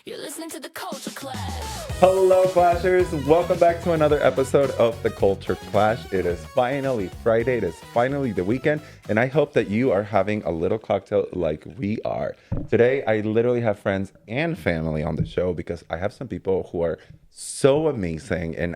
You're listening to The Culture Clash. Hello, Clashers. Welcome back to another episode of The Culture Clash. It is finally Friday. It is finally the weekend. And I hope that you are having a little cocktail like we are. Today, I literally have friends and family on the show because I have some people who are so amazing. And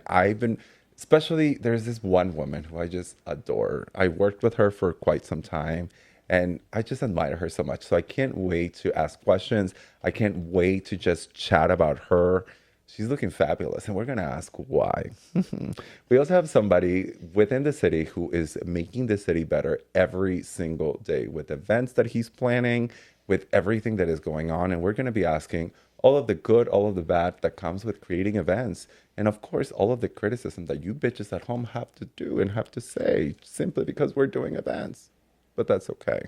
especially, there's this one woman who I just adore. I worked with her for quite some time. And I just admire her so much. So I can't wait to ask questions. I can't wait to just chat about her. She's looking fabulous, and we're going to ask why. We also have somebody within the city who is making the city better every single day with events that he's planning, with everything that is going on. And we're going to be asking all of the good, all of the bad that comes with creating events. And of course, all of the criticism that you bitches at home have to do and have to say simply because we're doing events. But that's okay.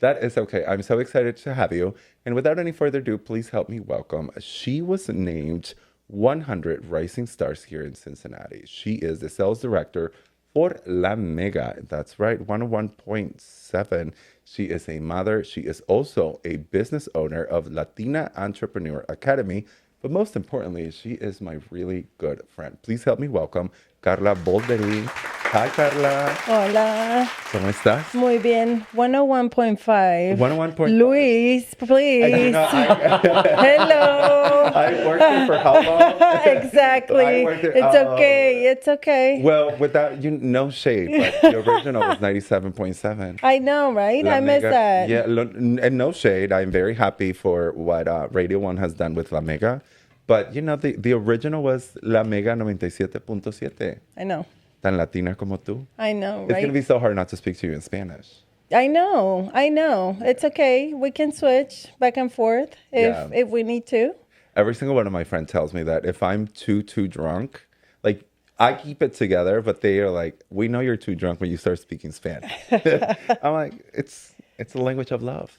That is okay. I'm so excited to have you. And without any further ado, please help me welcome. She was named 100 Rising Stars here in Cincinnati. She is the sales director for La Mega. That's right, 101.7. She is a mother. She is also a business owner of Latina Entrepreneur Academy. But most importantly, she is my really good friend. Please help me welcome Karla Bolderi. Hi, Karla. Hola. ¿Cómo estás? Muy bien. 101.5. 101.5. Luis, please. Hello. I worked there for how long? Exactly. It's okay. It's okay. Well, without no shade, but the original was 97.7. I know, right? La I miss Mega. that. Yeah, and no shade. I'm very happy for what Radio 1 has done with La Mega. But, the original was La Mega 97.7. I know. Tan latina como tú. I know, It's going to right? be so hard not to speak to you in Spanish. I know. It's okay. We can switch back and forth if we need to. Every single one of my friends tells me that if I'm too drunk, like I keep it together, but they are like, we know you're too drunk when you start speaking Spanish. I'm like, it's the language of love.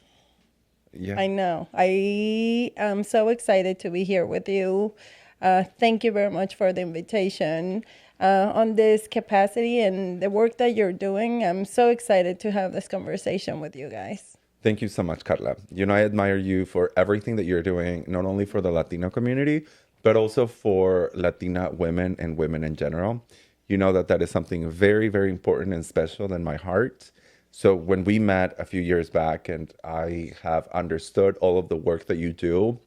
Yeah. I know. I am so excited to be here with you. Thank you very much for the invitation on this capacity and the work that you're doing. I'm so excited to have this conversation with you guys. Thank you so much, Karla. I admire you for everything that you're doing, not only for the Latino community, but also for Latina women and women in general. You know that is something very, very important and special in my heart. So when we met a few years back and I have understood all of the work that you do,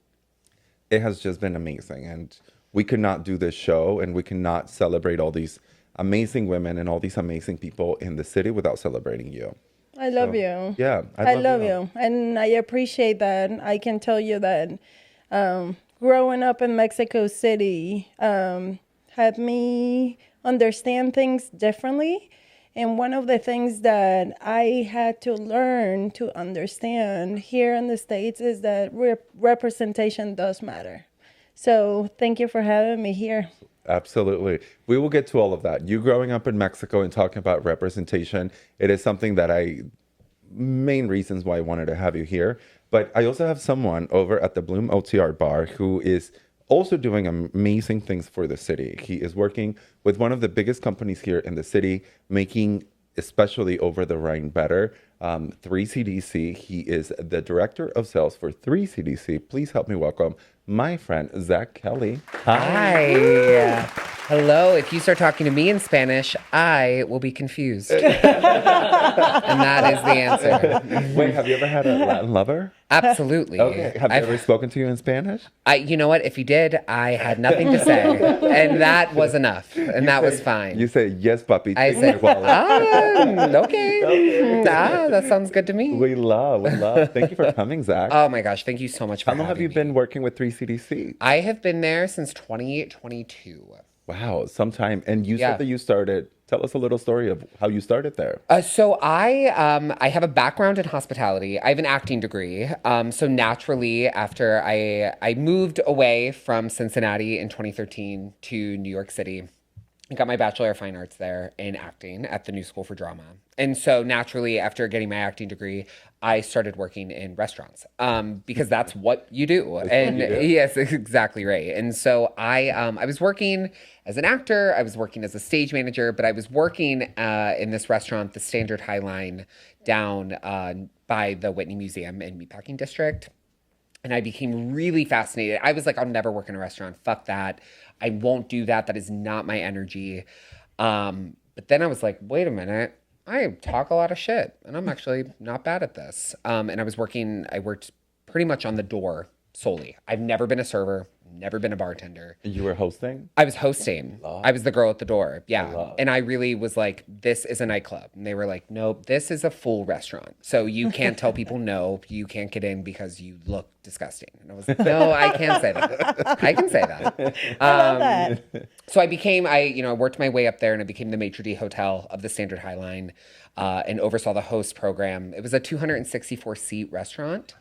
it has just been amazing. And we could not do this show and we cannot celebrate all these amazing women and all these amazing people in the city without celebrating you. I love you. Yeah, I love you. And I appreciate that. I can tell you that growing up in Mexico City had me understand things differently. And one of the things that I had to learn to understand here in the States is that representation does matter. So thank you for having me here. Absolutely. We will get to all of that. You growing up in Mexico and talking about representation, it is something that main reasons why I wanted to have you here. But I also have someone over at the Bloom OTR bar who is also doing amazing things for the city. He is working with one of the biggest companies here in the city, making especially over the Rhine better. 3CDC. He is the director of sales for 3CDC. Please help me welcome my friend Zach Kelly. Hi. Hello. If you start talking to me in Spanish, I will be confused. And that is the answer. Wait, have you ever had a Latin lover? Absolutely. Okay. Have they ever spoken to you in Spanish? You know what? If you did, I had nothing to say. And that was enough. And that was fine. You say, yes, papi. I take said, your wallet." okay. That sounds good to me. We love. Thank you for coming, Zach. Oh my gosh. Thank you so much for How long have you been working with 3CDC? I have been there since 2022. Wow, sometime. And you Yeah. said that you started. Tell us a little story of how you started there. So I have a background in hospitality. I have an acting degree. So naturally, after I moved away from Cincinnati in 2013 to New York City, I got my Bachelor of Fine Arts there in acting at the New School for Drama. And so naturally, after getting my acting degree, I started working in restaurants because that's what you do. Yes, exactly right. And so I was working as an actor, I was working as a stage manager, but I was working in this restaurant, the Standard High Line, down by the Whitney Museum in Meatpacking District. And I became really fascinated. I was like, I'll never work in a restaurant. Fuck that. I won't do that. That is not my energy. But then I was like, wait a minute. I talk a lot of shit and I'm actually not bad at this. And I worked pretty much on the door solely. I've never been a server, never been a bartender. You were hosting? I was hosting. I was the girl at the door. Yeah. love. And I really was like, this is a nightclub. And they were like, nope, this is a full restaurant. So you can't tell people no, you can't get in because you look disgusting. And I was like, no, I can't say that. I can say that. I love that. So I worked my way up there and I became the maitre d' hotel of the Standard High Line and oversaw the host program. It was a 264 seat restaurant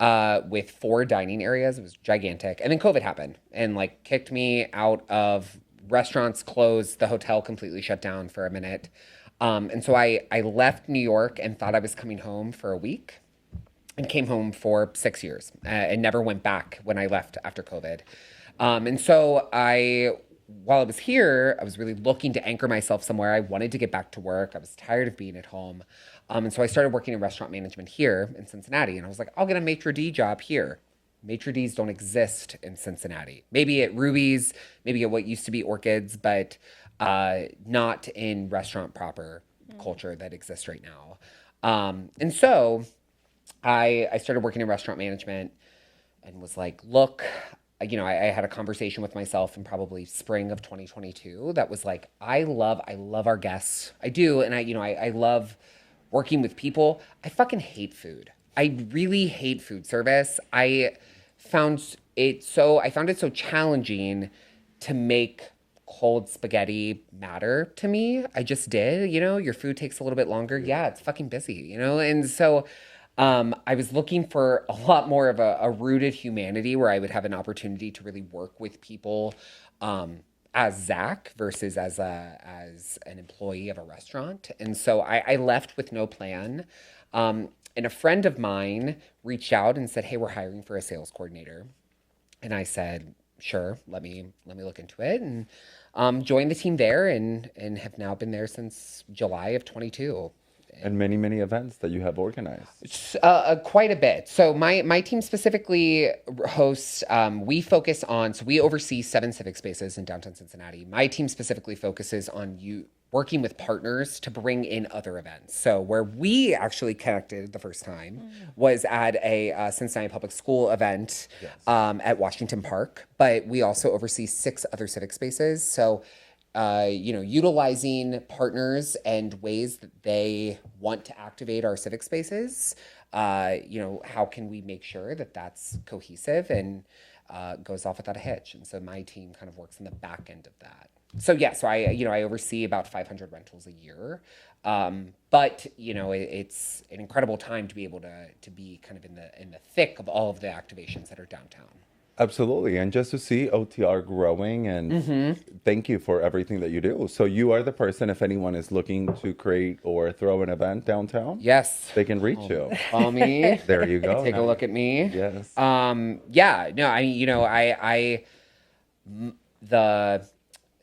with 4 dining areas. It was gigantic. And then COVID happened and like kicked me out of restaurants, closed, the hotel completely shut down for a minute. And so I left New York and thought I was coming home for a week and came home for 6 years and never went back when I left after COVID. And so while I was here, I was really looking to anchor myself somewhere. I wanted to get back to work. I was tired of being at home. And so I started working in restaurant management here in Cincinnati. And I was like, I'll get a maitre d' job here. Maitre d's don't exist in Cincinnati. Maybe at Ruby's, maybe at what used to be Orchids, but not in restaurant proper culture that exists right now. And so I started working in restaurant management and was like, look, I had a conversation with myself in probably spring of 2022 that was like, I love our guests. I do. And I love working with people. I fucking hate food. I really hate food service. I found it so challenging to make cold spaghetti matter to me. I just did, your food takes a little bit longer. Yeah, it's fucking busy, And so I was looking for a lot more of a rooted humanity where I would have an opportunity to really work with people as Zach versus as an employee of a restaurant. And so I left with no plan. And a friend of mine reached out and said, hey, we're hiring for a sales coordinator. And I said, sure, let me look into it. And joined the team there and have now been there since July of 22. And many, many events that you have organized. Quite a bit. So my team specifically hosts, we oversee 7 civic spaces in downtown Cincinnati. My team specifically focuses on working with partners to bring in other events. So where we actually connected the first time was at a Cincinnati Public School event at Washington Park. But we also oversee 6 other civic spaces. So utilizing partners and ways that they want to activate our civic spaces. How can we make sure that that's cohesive and goes off without a hitch? And so my team kind of works on the back end of that. So I oversee about 500 rentals a year. But it's an incredible time to be able to be kind of in the thick of all of the activations that are downtown. Absolutely. And just to see OTR growing and thank you for everything that you do. So you are the person, if anyone is looking to create or throw an event downtown, yes, they can reach you. Call me. There you go. Take a look at me. Yes. The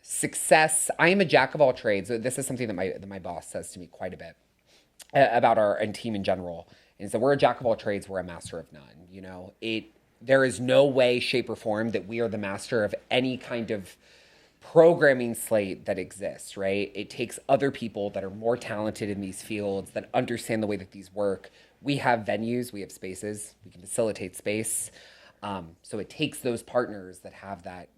success, I am a jack of all trades. This is something that my boss says to me quite a bit about our team in general, is that we're a jack of all trades, we're a master of none. There is no way, shape, or form that we are the master of any kind of programming slate that exists, right? It takes other people that are more talented in these fields, that understand the way that these work. We have venues, we have spaces, we can facilitate space. So it takes those partners that have that,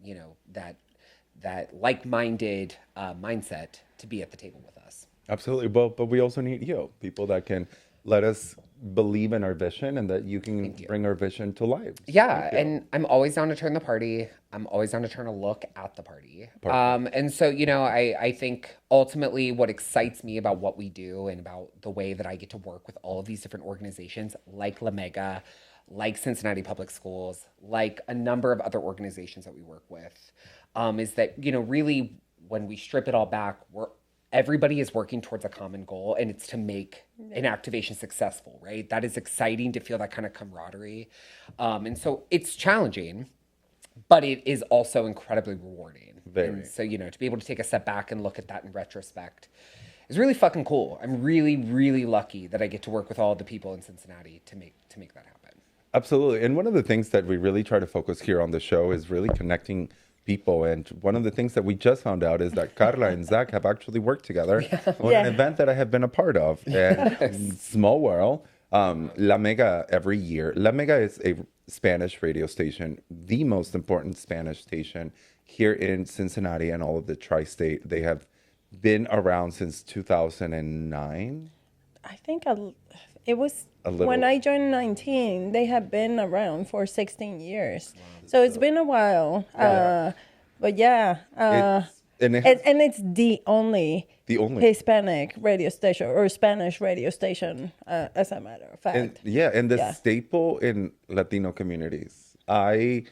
that like-minded mindset to be at the table with us. Absolutely. But we also need people that can let us believe in our vision and that you can bring our vision to life. Yeah, and I'm always down to turn the party. I'm always down to turn a look at the party. And so, I think ultimately what excites me about what we do and about the way that I get to work with all of these different organizations like La Mega, like Cincinnati Public Schools, like a number of other organizations that we work with, is that, really when we strip it all back, everybody is working towards a common goal, and it's to make an activation successful, right? That is exciting to feel that kind of camaraderie. And so it's challenging, but it is also incredibly rewarding. Very. And so, to be able to take a step back and look at that in retrospect is really fucking cool. I'm really, really lucky that I get to work with all the people in Cincinnati to make that happen. Absolutely. And one of the things that we really try to focus here on the show is really connecting people. And one of the things that we just found out is that Karla and Zach have actually worked together on Yeah. an event that I have been a part of. And small world, La Mega every year. La Mega is a Spanish radio station, the most important Spanish station here in Cincinnati and all of the tri-state. They have been around since 2009. I think it was A little. when I joined 19. They have been around for 16 years, so it's been a while. But yeah, and it's the only Hispanic radio station or Spanish radio station, as a matter of fact. And the staple in Latino communities. I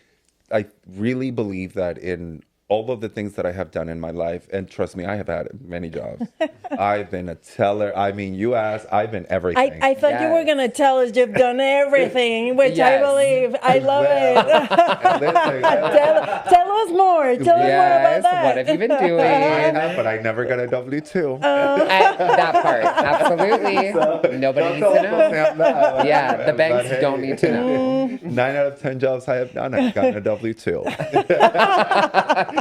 really believe that in all of the things that I have done in my life, and trust me, I have had many jobs. I've been a teller. I mean, you asked, I've been everything. I thought you were gonna tell us you've done everything, which I Yes. believe. I love it. Tell us more. Tell us more about that. What have you been doing? But I never got a W-2. That part, absolutely. Nobody needs to know. Yeah, the banks don't need to know. 9 out of 10 jobs I have done, I've gotten a W-2.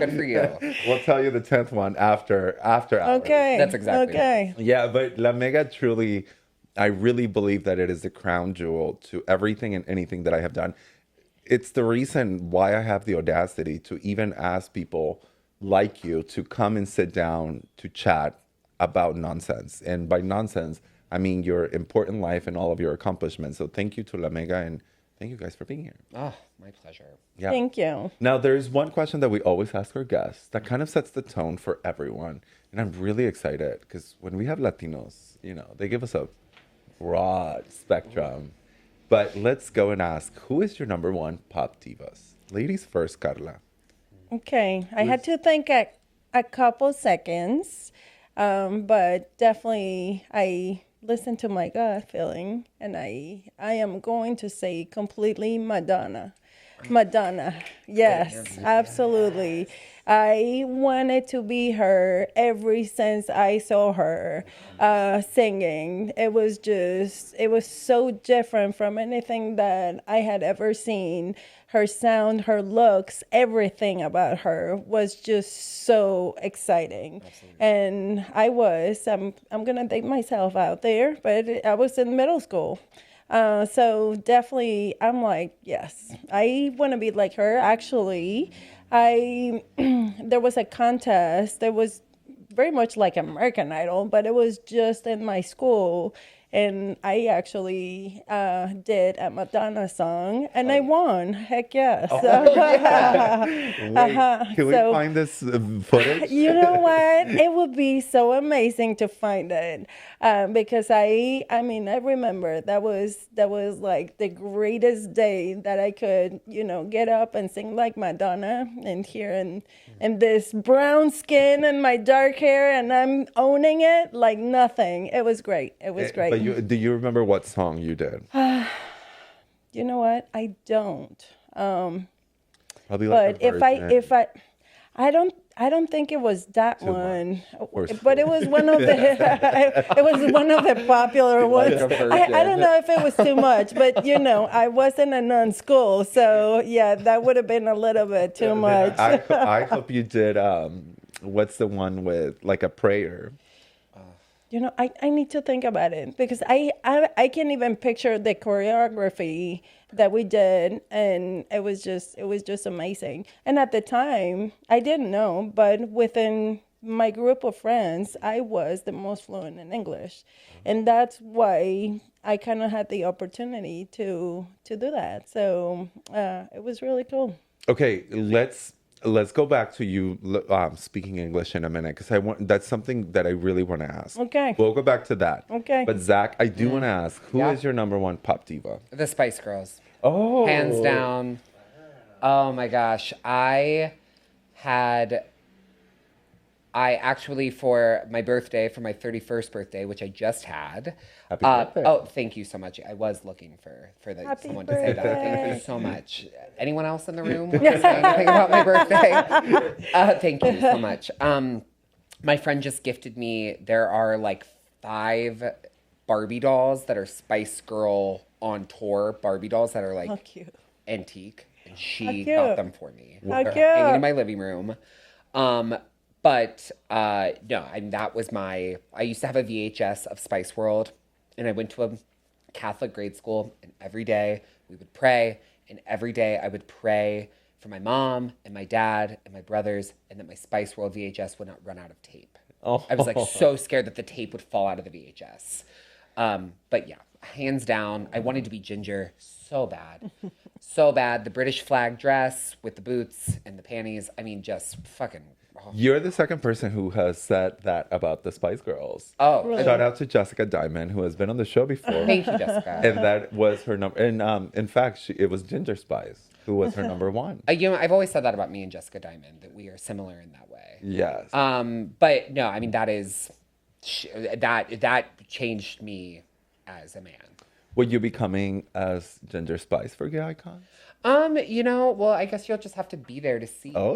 Good for you. We'll tell you the 10th one after hours. Okay. That's exactly okay. Yeah, but La Mega truly, I really believe that it is the crown jewel to everything and anything that I have done. It's the reason why I have the audacity to even ask people like you to come and sit down to chat about nonsense. And by nonsense, I mean your important life and all of your accomplishments. So thank you to La Mega and thank you guys for being here. Oh, my pleasure. Yeah. Thank you. Now, there's one question that we always ask our guests that kind of sets the tone for everyone. And I'm really excited because when we have Latinos, they give us a broad spectrum. But let's go and ask, who is your number one pop divas? Ladies first, Karla. Okay. I had to think a couple seconds, but definitely I listened to my gut feeling, and I am going to say completely Madonna. Madonna. Yes, absolutely. I wanted to be her ever since I saw her singing. It was so different from anything that I had ever seen. Her sound, her looks, everything about her was just so exciting. Absolutely. And I'm going to date myself out there, but I was in middle school. So definitely, I'm like, yes, I want to be like her. Actually, there was a contest. It was very much like American Idol, but it was just in my school. And I actually did a Madonna song, and I won. Heck yes. Can we find this footage? You know what? It would be so amazing to find it, because I remember that was like the greatest day that I could get up and sing like Madonna, and here and this brown skin and my dark hair, and I'm owning it like nothing. It was great. It was great. But do you remember what song you did? You know what? I don't. Probably But like I don't think it was that one. Or But it was one of the it was one of the popular ones. I don't know if it was too much, but I wasn't a nun-school, so yeah, that would have been a little bit too much. I hope you did. What's the one with like a prayer? I need to think about it, because I can't even picture the choreography that we did, and it was just amazing. And at the time, I didn't know, but within my group of friends, I was the most fluent in English, and that's why I kind of had the opportunity to do that. So it was really cool. Okay, let's go back to you speaking English in a minute, because that's something that I really want to ask. Okay. We'll go back to that. Okay. But Zach, I do want to ask, who is your number one pop diva? The Spice Girls. Oh. Hands down. Oh my gosh. I actually, for my birthday, for my 31st birthday, which I just had. Happy birthday. Oh, thank you so much. I was looking for someone to say that. Thank you so much. Anyone else in the room want to say anything about my birthday? Thank you so much. My friend just gifted me, there are like 5 Barbie dolls that are Spice Girl on tour Barbie dolls that are How like cute. antique, and How she cute. got them for me. How They're cute. hanging in my living room. But no, that was my. I used to have a VHS of Spice World, and I went to a Catholic grade school, and every day we would pray, and every day I would pray for my mom and my dad and my brothers, and that my Spice World VHS would not run out of tape. Oh. I was like so scared that the tape would fall out of the VHS. But yeah, hands down, I wanted to be Ginger so bad. So bad. The British flag dress with the boots and the panties. I mean, just fucking. Oh, You're the second person who has said that about the Spice Girls. oh Shout out to Jessica Diamond, who has been on the show before. thank you, Jessica. And that was her number. And in fact, it was Ginger Spice who was her number one. You know, I've always said that about me and Jessica Diamond, that we are similar in that way. Yes. But no, I mean, that changed me as a man. Were you becoming as Ginger Spice for Gay Icon? You know, well, I guess you'll just have to be there to see. Oh,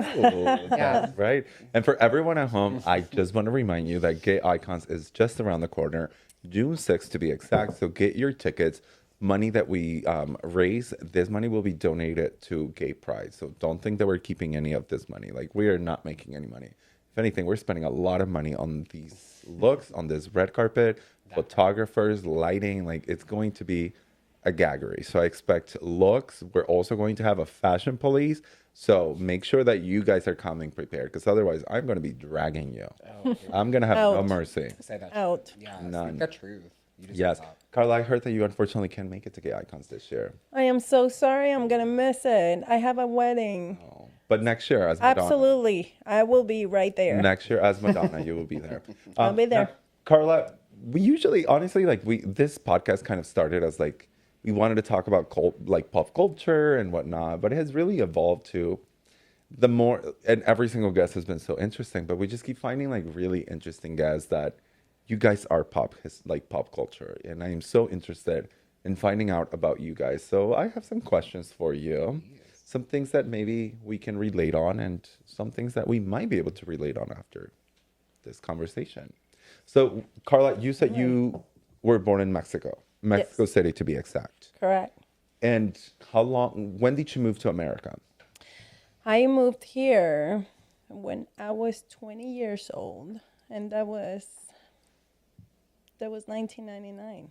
that's right. And for everyone at home, I just want to remind you that Gay Icons is just around the corner, June 6th to be exact. So get your tickets. Money that we raise, this money will be donated to Gay Pride. So don't think that we're keeping any of this money. Like, we are not making any money. If anything, we're spending a lot of money on these looks, on this red carpet, photographers, lighting. Like, it's going to be a gaggery. So I expect looks. We're also going to have a fashion police. So make sure that you guys are coming prepared, because otherwise I'm going to be dragging you. I'm going to have no Out. mercy. Say that. Out. Yeah, None. speak the truth. You just Yes. stop. Carla, I heard that you unfortunately can't make it to Gay Icons this year. I am so sorry. I'm going to miss it. I have a wedding. Oh. But next year as Madonna. Absolutely. I will be right there. Next year as Madonna, you will be there. I'll be there. Now, Carla, we usually, honestly, this podcast kind of started as like, we wanted to talk about pop culture and whatnot, but it has really evolved to the more, and every single guest has been so interesting, but we just keep finding like really interesting guests that you guys are pop culture. And I am so interested in finding out about you guys. So I have some questions for you. Some things that maybe we can relate on, and some things that we might be able to relate on after this conversation. So, Carla, you said you were born in Mexico City to be exact. Correct. And when did you move to America? I moved here when I was 20 years old, and that was 1999.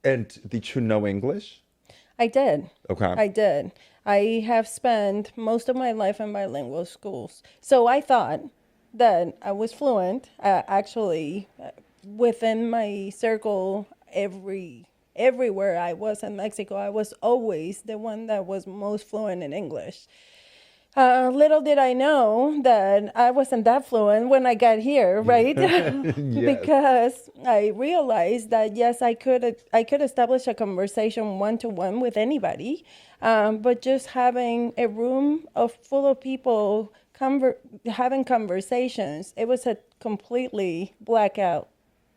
And did you know English? I did. Okay. I did. I have spent most of my life in bilingual schools. So I thought that I was fluent. Actually, within my circle, everywhere I was in Mexico, I was always the one that was most fluent in English. Little did I know that I wasn't that fluent when I got here, right? Because I realized that yes, I could establish a conversation one-to-one with anybody, but just having a room full of people having conversations, it was a completely blackout.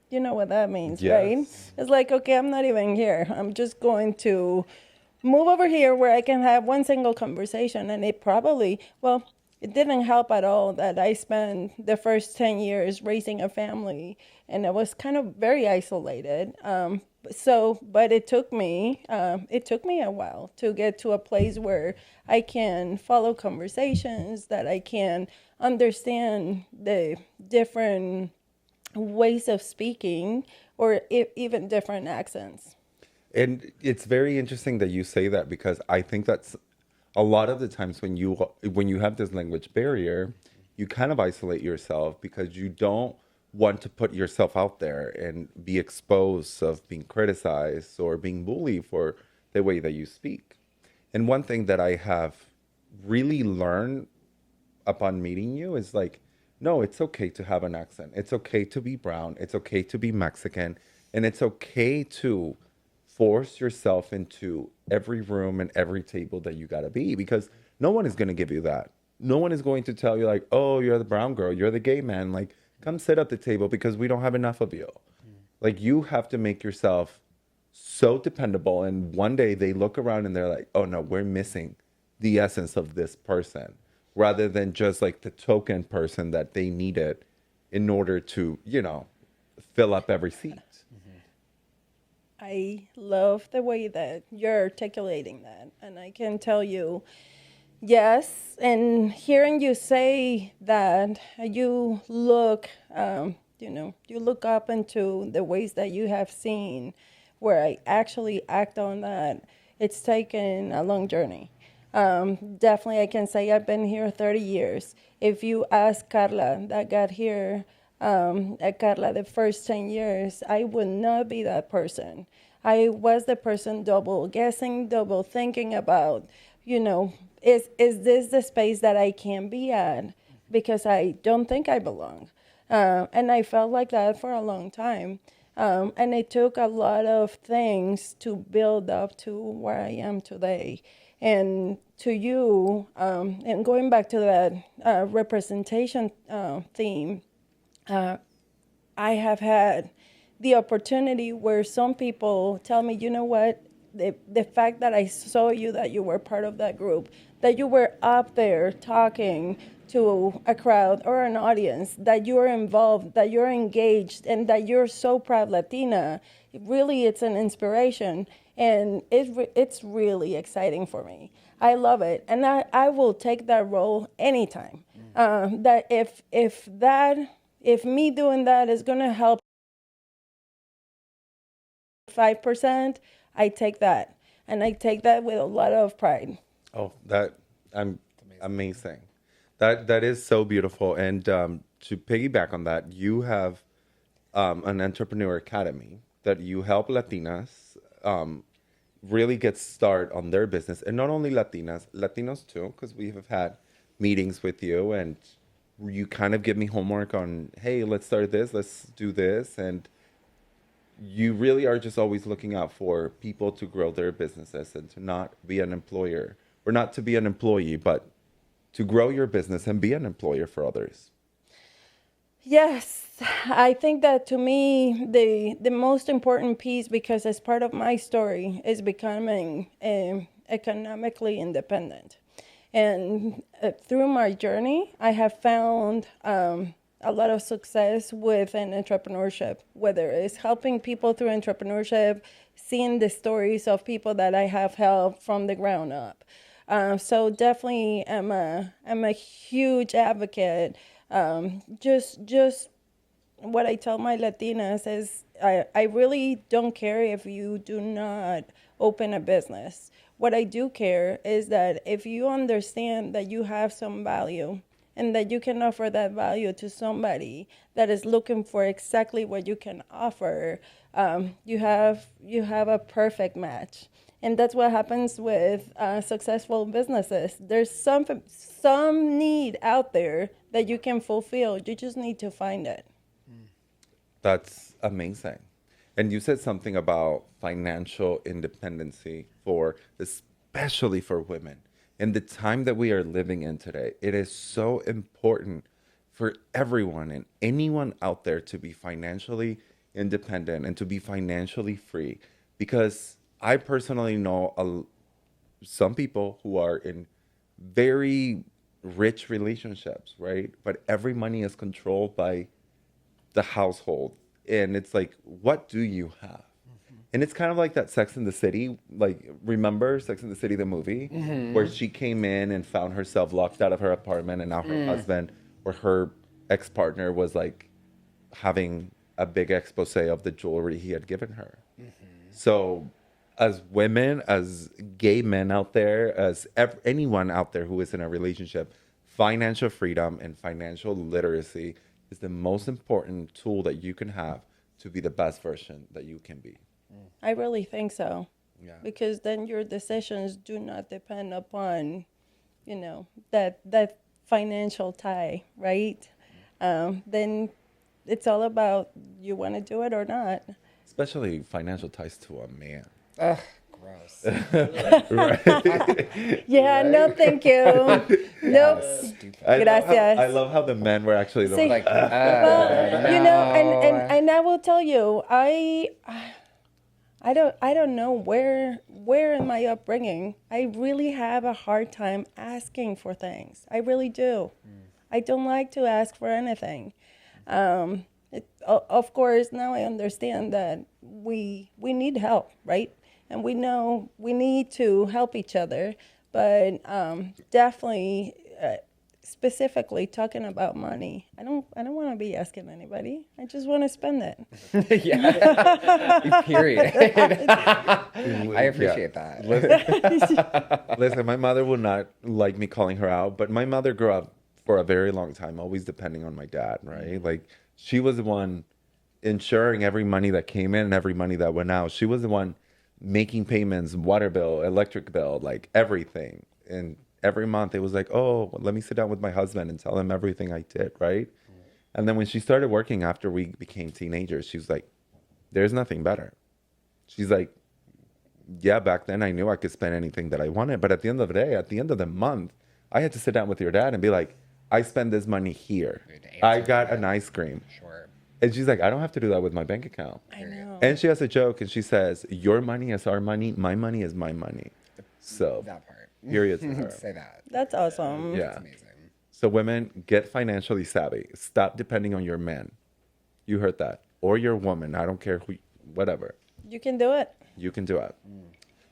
You know what that means, right? It's like, okay, I'm not even here. I'm just going to move over here where I can have one single conversation. And it didn't help at all that I spent the first 10 years raising a family, and I was kind of very isolated. But it took me a while to get to a place where I can follow conversations, that I can understand the different ways of speaking, or even different accents. And it's very interesting that you say that, because I think that's a lot of the times when you have this language barrier, you kind of isolate yourself because you don't want to put yourself out there and be exposed of being criticized or being bullied for the way that you speak. And one thing that I have really learned upon meeting you is like, no, it's okay to have an accent. It's okay to be brown. It's okay to be Mexican. And it's okay to force yourself into every room and every table that you got to be, because no one is going to give you that. No one is going to tell you like, oh, you're the brown girl, you're the gay man, like come sit at the table because we don't have enough of you. Like, you have to make yourself so dependable, and one day they look around and they're like, oh no, we're missing the essence of this person, rather than just like the token person that they needed in order to, fill up every seat. I love the way that you're articulating that. And I can tell you, yes. And hearing you say that you look, you look up into the ways that you have seen where I actually act on that, it's taken a long journey. Definitely, I can say I've been here 30 years. If you ask Karla that got here, at Karla the first 10 years, I would not be that person. I was the person double guessing, double thinking about, is this the space that I can be at? Because I don't think I belong. And I felt like that for a long time. And it took a lot of things to build up to where I am today. And to you, and going back to that representation theme, I have had the opportunity where some people tell me, you know what, the fact that I saw you, that you were part of that group, that you were up there talking to a crowd or an audience, that you're involved, that you're engaged, and that you're so proud Latina, really it's an inspiration. And it's really exciting for me. I love it. And I will take that role anytime. That if me doing that is going to help 5%, I take that. And I take that with a lot of pride. Oh, that I'm amazing. That is so beautiful. And to piggyback on that, you have an entrepreneur academy that you help Latinas really get start on their business, and not only Latinas, Latinos too, because we have had meetings with you, and you kind of give me homework on, hey, let's start this, let's do this, and you really are just always looking out for people to grow their businesses and to not be an employer, or not to be an employee, but to grow your business and be an employer for others. Yes, I think that to me, the most important piece, because as part of my story, is becoming economically independent. And through my journey, I have found a lot of success within entrepreneurship, whether it's helping people through entrepreneurship, seeing the stories of people that I have helped from the ground up. So definitely, I'm a huge advocate. Just what I tell my Latinas is I really don't care if you do not open a business. What I do care is that if you understand that you have some value and that you can offer that value to somebody that is looking for exactly what you can offer, you have a perfect match. And that's what happens with successful businesses. There's some need out there that you can fulfill. You just need to find it. That's amazing. And you said something about financial independency for, especially for women. In the time that we are living in today, it is so important for everyone and anyone out there to be financially independent and to be financially free. Because I personally know some people who are in very rich relationships, right? But every money is controlled by the household, and it's like, what do you have? And it's kind of like that Sex in the City, like, remember Sex in the City, the movie, where she came in and found herself locked out of her apartment, and now her husband or her ex-partner was like having a big expose of the jewelry he had given her. So as women, as gay men out there, as anyone out there who is in a relationship, financial freedom and financial literacy is the most important tool that you can have to be the best version that you can be. I really think so. Yeah. Because then your decisions do not depend upon, that financial tie, right? Then it's all about you want to do it or not. Especially financial ties to a man. Ugh, gross. Right? Yeah, no, thank you. Nope. Stupid. Gracias. I love how the men were actually the See, ones like, well, and I will tell you, I don't know where in my upbringing I really have a hard time asking for things. I really do. I don't like to ask for anything. Of course, now I understand that we need help, right? And we know we need to help each other, but definitely, specifically talking about money, I don't want to be asking anybody. I just want to spend it. Yeah. Period. I appreciate that. Listen, my mother will not like me calling her out, but my mother grew up for a very long time, always depending on my dad, right? Like, she was the one ensuring every money that came in and every money that went out. She was the one making payments, water bill, electric bill, like everything. And every month it was like, oh, let me sit down with my husband and tell him everything I did, right? And then when she started working after we became teenagers, she was like, there's nothing better. She's like, yeah, back then I knew I could spend anything that I wanted. But at the end of the day, at the end of the month, I had to sit down with your dad and be like, I spend this money here. I got an ice cream. Sure. And she's like, I don't have to do that with my bank account. I know. And she has a joke and she says, your money is our money. My money is my money. So, That part. period to her. Say that. That's awesome. Yeah. Amazing. So women, get financially savvy. Stop depending on your man. You heard that. Or your woman. I don't care who, whatever. You can do it. You can do it.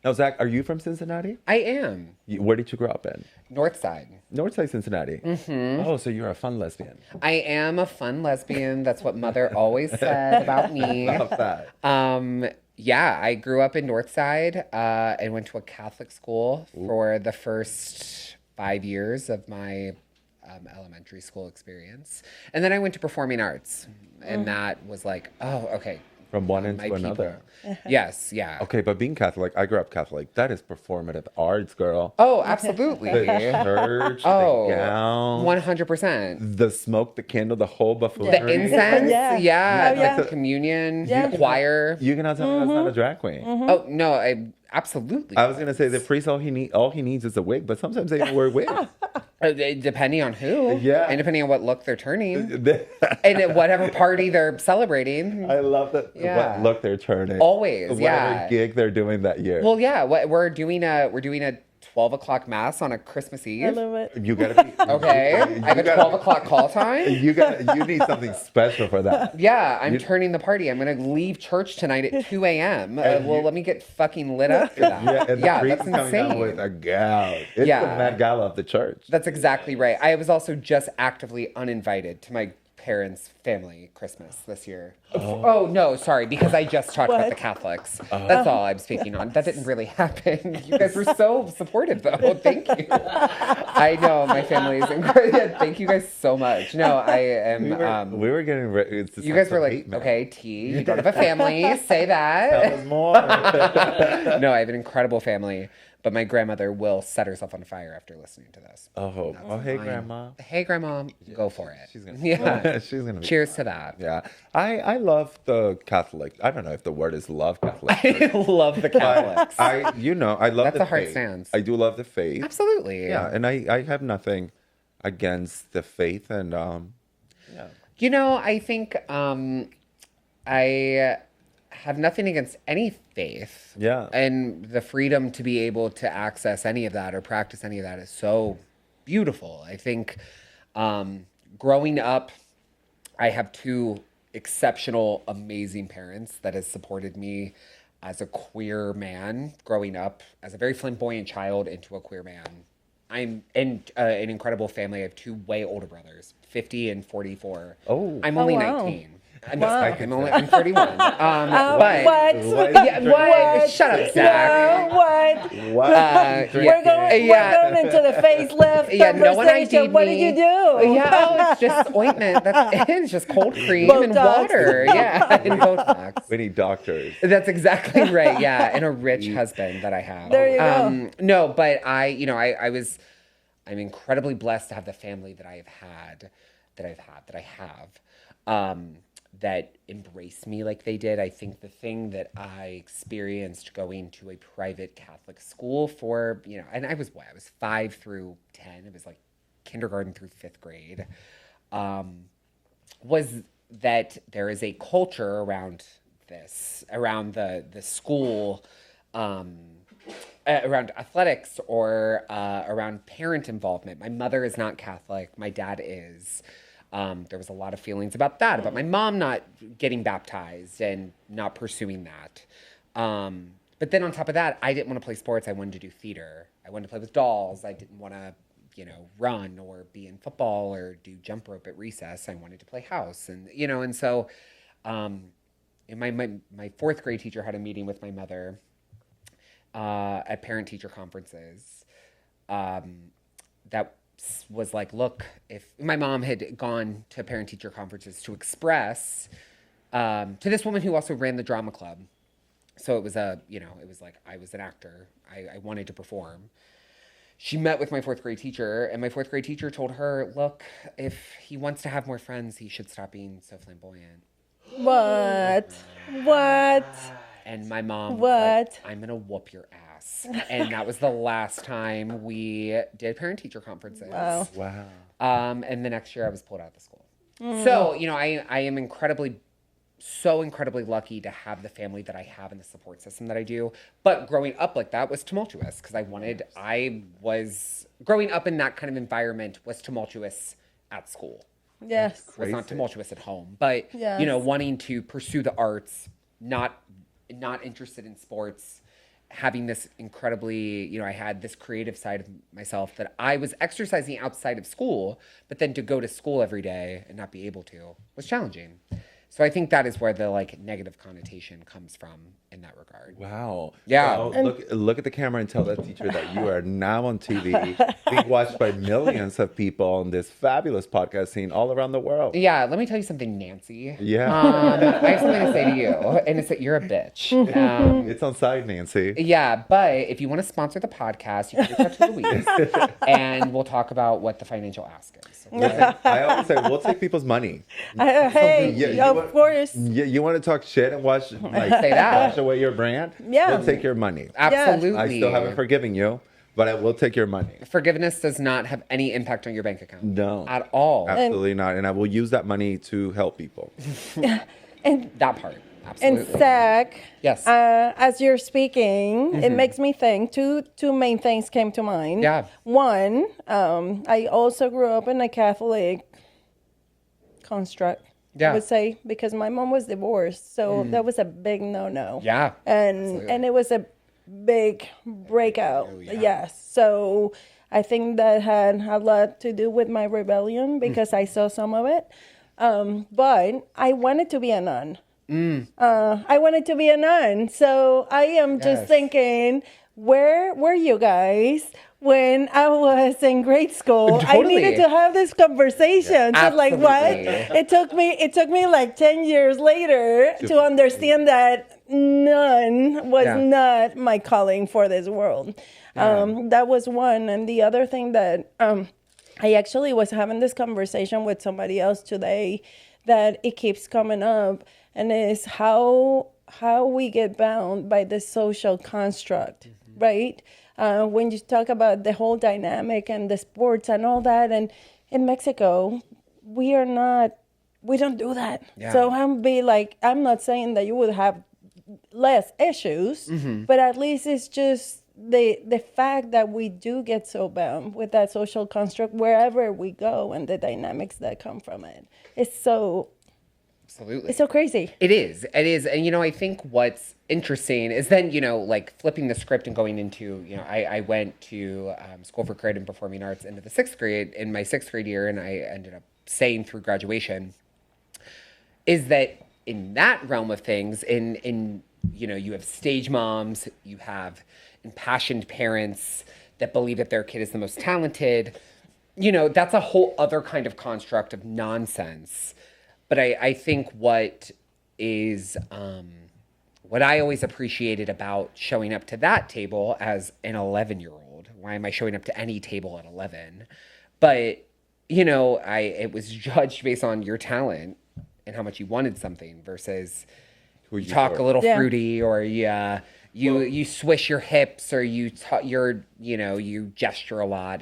Now, Zach, are you from Cincinnati? I am. Where did you grow up in? North Side. Northside Cincinnati. Mm-hmm. Oh, so you're a fun lesbian. I am a fun lesbian. That's what mother always said about me. Love that. Yeah, I grew up in Northside and went to a Catholic school for the first 5 years of my elementary school experience. And then I went to performing arts. And that was like, oh, okay. From one end my to another. Yes, yeah. Okay, but being Catholic, I grew up Catholic. That is performative arts, girl. Oh, absolutely. The church, Oh, the gown, 100%. the smoke, the candle, the whole buffoonery. The incense, Yeah. yeah, Oh, yeah. the communion, Yeah. the choir. You cannot tell me that's not a drag queen. Oh no, I absolutely. I was gonna say the priest all he needs is a wig, but sometimes they don't wear wigs. Depending on who, Yeah. and depending on what look they're turning, and at whatever party they're celebrating. I love that. Yeah. What look they're turning. Always, Whatever yeah. gig they're doing that year. Well, yeah, we're doing a 12 o'clock mass on a Christmas I Eve. love it. You gotta be Okay, I have a 12 o'clock call time. You need something special for that. Yeah, I'm turning the party. I'm gonna leave church tonight at 2 a.m. Well, let me get fucking lit up for that. Yeah, and the priest that's is coming down insane. with a gown. It's Yeah. the Met Gala of the church. That's exactly right. I was also just actively uninvited to my parents' family Christmas this year. Oh no, sorry, because I just talked about What? the Catholics. That's all I'm speaking on. That didn't really happen. You guys were so supportive, though. Thank you. I know my family is incredible. Thank you guys so much. No, I am. We were getting ready. You guys were like, okay, T, you don't have a family. Say that. That was more. No, I have an incredible family. But my grandmother will set herself on fire after listening to this. Oh, hey, fine. Grandma. Hey, Grandma, go for it. She's gonna. Yeah. She's gonna. Be, Cheers to that. Yeah, I love the Catholic. I don't know if the word is love Catholic. I love the Catholics. I love That's the a hard faith. stance. I do love the faith. Absolutely. Yeah, and I have nothing against the faith, and yeah. You know, I think I have nothing against any faith. Yeah. And the freedom to be able to access any of that or practice any of that is so beautiful. I think growing up, I have two exceptional, amazing parents that has supported me as a queer man growing up as a very flamboyant child into a queer man. I'm in an incredible family. I have two way older brothers, 50 and 44. Oh. I'm only wow. 19. I'm, Wow. I'm 31. But What? yeah, what? Shut up, Zach. What? What? We're going into the facelift Yeah, no one conversation. ID'd What me. did you do? Yeah, oh, it's just ointment. That's it. It's just cold cream and Botox. water. Yeah, and Botox. We need doctors. That's exactly right. Yeah, and a rich husband that I have. There you go. No, but I'm incredibly blessed to have the family that I have, that embraced me like they did. I think the thing that I experienced going to a private Catholic school for, and I was 5 through 10. It was like kindergarten through 5th grade, was that there is a culture around this, around the school, around athletics or around parent involvement. My mother is not Catholic. My dad is. There was a lot of feelings about that, about my mom not getting baptized and not pursuing that. But then on top of that, I didn't want to play sports. I wanted to do theater. I wanted to play with dolls. I didn't want to, run or be in football or do jump rope at recess. I wanted to play house. And so my fourth grade teacher had a meeting with my mother at parent-teacher conferences that was like, look, if my mom had gone to parent-teacher conferences to express to this woman who also ran the drama club. So it was it was like I was an actor. I wanted to perform. She met with my fourth grade teacher, and my fourth grade teacher told her, look, if he wants to have more friends, he should stop being so flamboyant. What? And my mom What? was like, I'm going to whoop your ass. And that was the last time we did parent-teacher conferences. Wow. And the next year I was pulled out of the school. So, I am incredibly lucky to have the family that I have and the support system that I do. But growing up like that was tumultuous because growing up in that kind of environment was tumultuous at school. Yes. It was not tumultuous at home. But, Yes. Wanting to pursue the arts, not interested in sports, having this incredibly, I had this creative side of myself that I was exercising outside of school, but then to go to school every day and not be able to was challenging. So I think that is where the negative connotation comes from in that regard. Wow. Yeah. Well, look at the camera and tell that teacher that you are now on TV, being watched by millions of people on this fabulous podcast scene all around the world. Yeah, let me tell you something, Nancy. Yeah. I have something to say to you, and it's that you're a bitch. It's on side, Nancy. Yeah, but if you want to sponsor the podcast, you can reach out to Louise, and we'll talk about what the financial ask is. Listen, I always say we'll take people's money. Hey, Yeah, of course. You want to talk shit and watch Say that. wash away your brand? Yeah. We'll take your money. Absolutely. I still haven't forgiven you, but I will take your money. Forgiveness does not have any impact on your bank account. No. At all. Absolutely not. And I will use that money to help people. And That part. and Absolutely. Zach, Yes. as you're speaking, it makes me think two main things came to mind. Yeah. One, I also grew up in a Catholic construct. Yeah. I would say because my mom was divorced, so that was a big no. Yeah. And it was a big breakout. Oh, Yes. So I think that had a lot to do with my rebellion because I saw some of it. But I wanted to be a nun. I wanted to be a nun. So I am just Yes. thinking, where were you guys when I was in grade school? I Totally. needed to have this conversation. So like what? Absolutely. It took me like 10 years later to understand that nun was Yeah. not my calling for this world. That was one. And the other thing that I actually was having this conversation with somebody else today that it keeps coming up, and is how we get bound by the social construct, right? When you talk about the whole dynamic and the sports and all that, and in Mexico, we don't do that. Yeah. So I'm not saying that you would have less issues, but at least it's just the fact that we do get so bound with that social construct wherever we go and the dynamics that come from it. Absolutely. It's so crazy. It is. And, I think what's interesting is then, flipping the script and going into, I went to School for Creative and Performing Arts into the in my sixth grade year, and I ended up saying through graduation, is that in that realm of things, you have stage moms, you have impassioned parents that believe that their kid is the most talented. That's a whole other kind of construct of nonsense. But I think what I always appreciated about showing up to that table as an 11-year-old, why am I showing up to any table at 11? But, it was judged based on your talent and how much you wanted something versus you talk a little fruity, or you swish your hips, or you gesture a lot.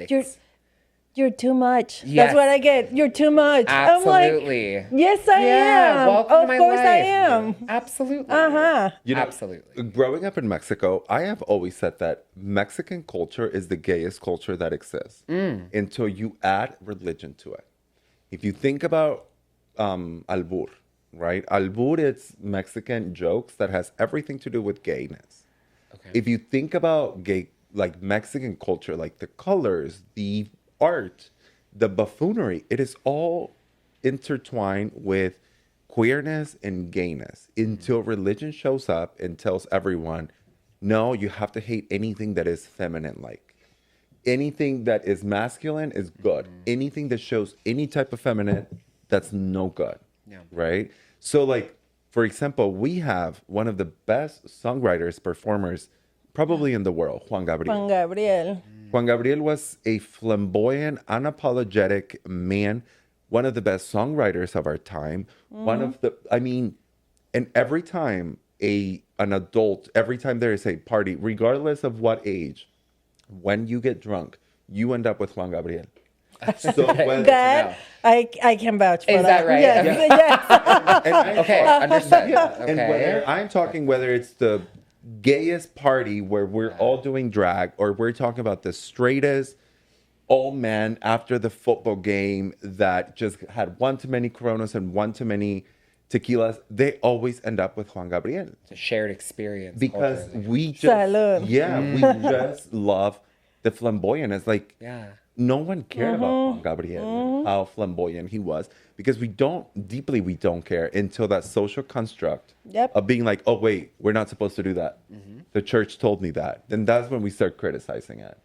You're too much. Yes. That's what I get. You're too much. Absolutely. I'm like, yes, I am. Welcome to Of my course life. I am. Absolutely. Uh-huh. Absolutely. Growing up in Mexico, I have always said that Mexican culture is the gayest culture that exists until you add religion to it. If you think about albur, right? Albur, it's Mexican jokes that has everything to do with gayness. Okay. If you think about gay, like Mexican culture, like the colors, the art, the buffoonery, it is all intertwined with queerness and gayness until religion shows up and tells everyone, no, you have to hate anything that is feminine like. Anything that is masculine is good. Anything that shows any type of feminine, that's no good. Yeah. Right? So, like, for example, we have one of the best songwriters, performers, probably in the world, Juan Gabriel. Juan Gabriel. Juan Gabriel was a flamboyant, unapologetic man, one of the best songwriters of our time. One of the, I mean, and every time an adult, every time there is a party, regardless of what age, when you get drunk, you end up with Juan Gabriel. So when, That I can vouch for Is that right? Yes, Okay. yes. and I'm Okay, talking- understood. And Okay. whether I'm talking whether it's the gayest party where we're all doing drag, or we're talking about the straightest old man after the football game that just had one too many Coronas and one too many tequilas, they always end up with Juan Gabriel It's a shared experience. because culturally. we just Salud. we just love the flamboyant. It's like Yeah. no one cared about Juan Gabriel, how flamboyant he was, because we don't care until that social construct Yep. of being like, oh wait, we're not supposed to do that. The church told me that. Then that's when we start criticizing it.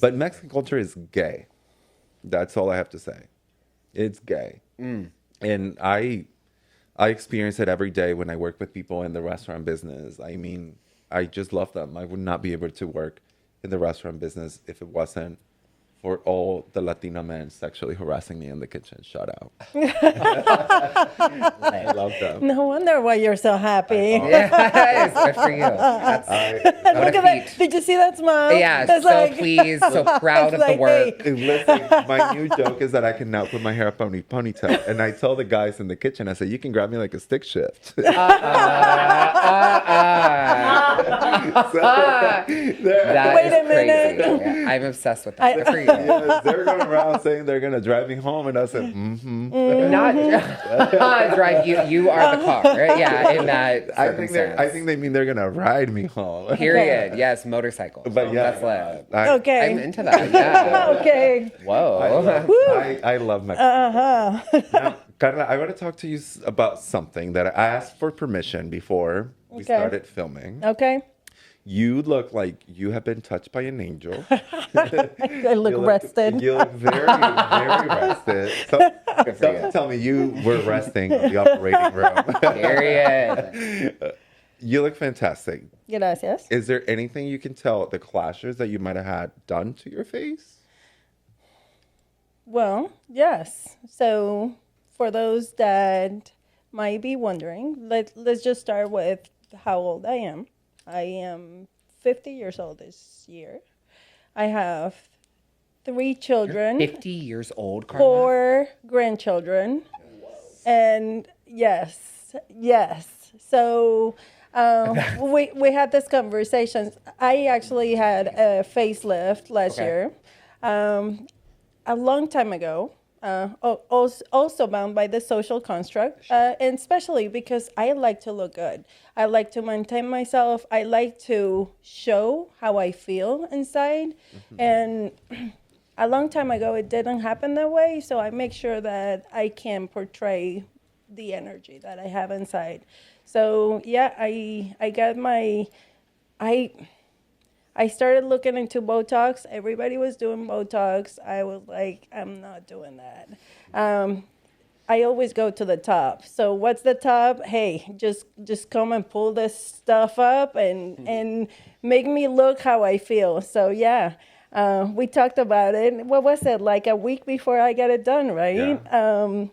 But Mexican culture is gay. That's all I have to say. It's gay, and I experience it every day when I work with people in the restaurant business. I mean, I just love them. I would not be able to work in the restaurant business if it wasn't for all the Latino men sexually harassing me in the kitchen. Shout out. I love them. No wonder why you're so happy. Yeah, it's good for you. That's, what Look a at that. feat. Did you see that smile? Yeah, It's so pleased, so proud it's of the like, work. hey. And listen, my new joke is that I can now put my hair up on a ponytail. And I tell the guys in the kitchen, I say, you can grab me like a stick shift. That Wait is a minute. crazy. Yeah, I'm obsessed with that. Good for you. Yes, they're going around saying they're going to drive me home. And I said, Not drive you. You are the car. Right? Yeah, in that I circumstance. think they mean they're going to ride me home. Period. Yes, motorcycle. But yeah, That's lit. Okay. I'm into that. Yeah. Okay. Whoa. I love Mexico. Now, Karla, I want to talk to you about something that I asked for permission before we Okay. started filming. Okay. You look like you have been touched by an angel. I look rested. You look very, very rested. So, someone tell me you were resting in the operating room. Period. You look fantastic. Gracias. Is there anything you can tell the clashes that you might have had done to your face? Well, yes. So, for those that might be wondering, let's just start with how old I am. I am 50 years old this year. I have 3 children, 50 years old, Karla? 4 grandchildren, and yes. So we had this conversation. I actually had a facelift last Okay. year, a long time ago. Also bound by the social construct, and especially because I like to look good. I like to maintain myself. I like to show how I feel inside. And a long time ago, it didn't happen that way. So I make sure that I can portray the energy that I have inside. So yeah, I got my, I started looking into Botox. Everybody was doing Botox. I was like, I'm not doing that. I always go to the top. So what's the top? Hey, just come and pull this stuff up and make me look how I feel. So yeah, we talked about it. What was it, like a week before I got it done, right? Yeah.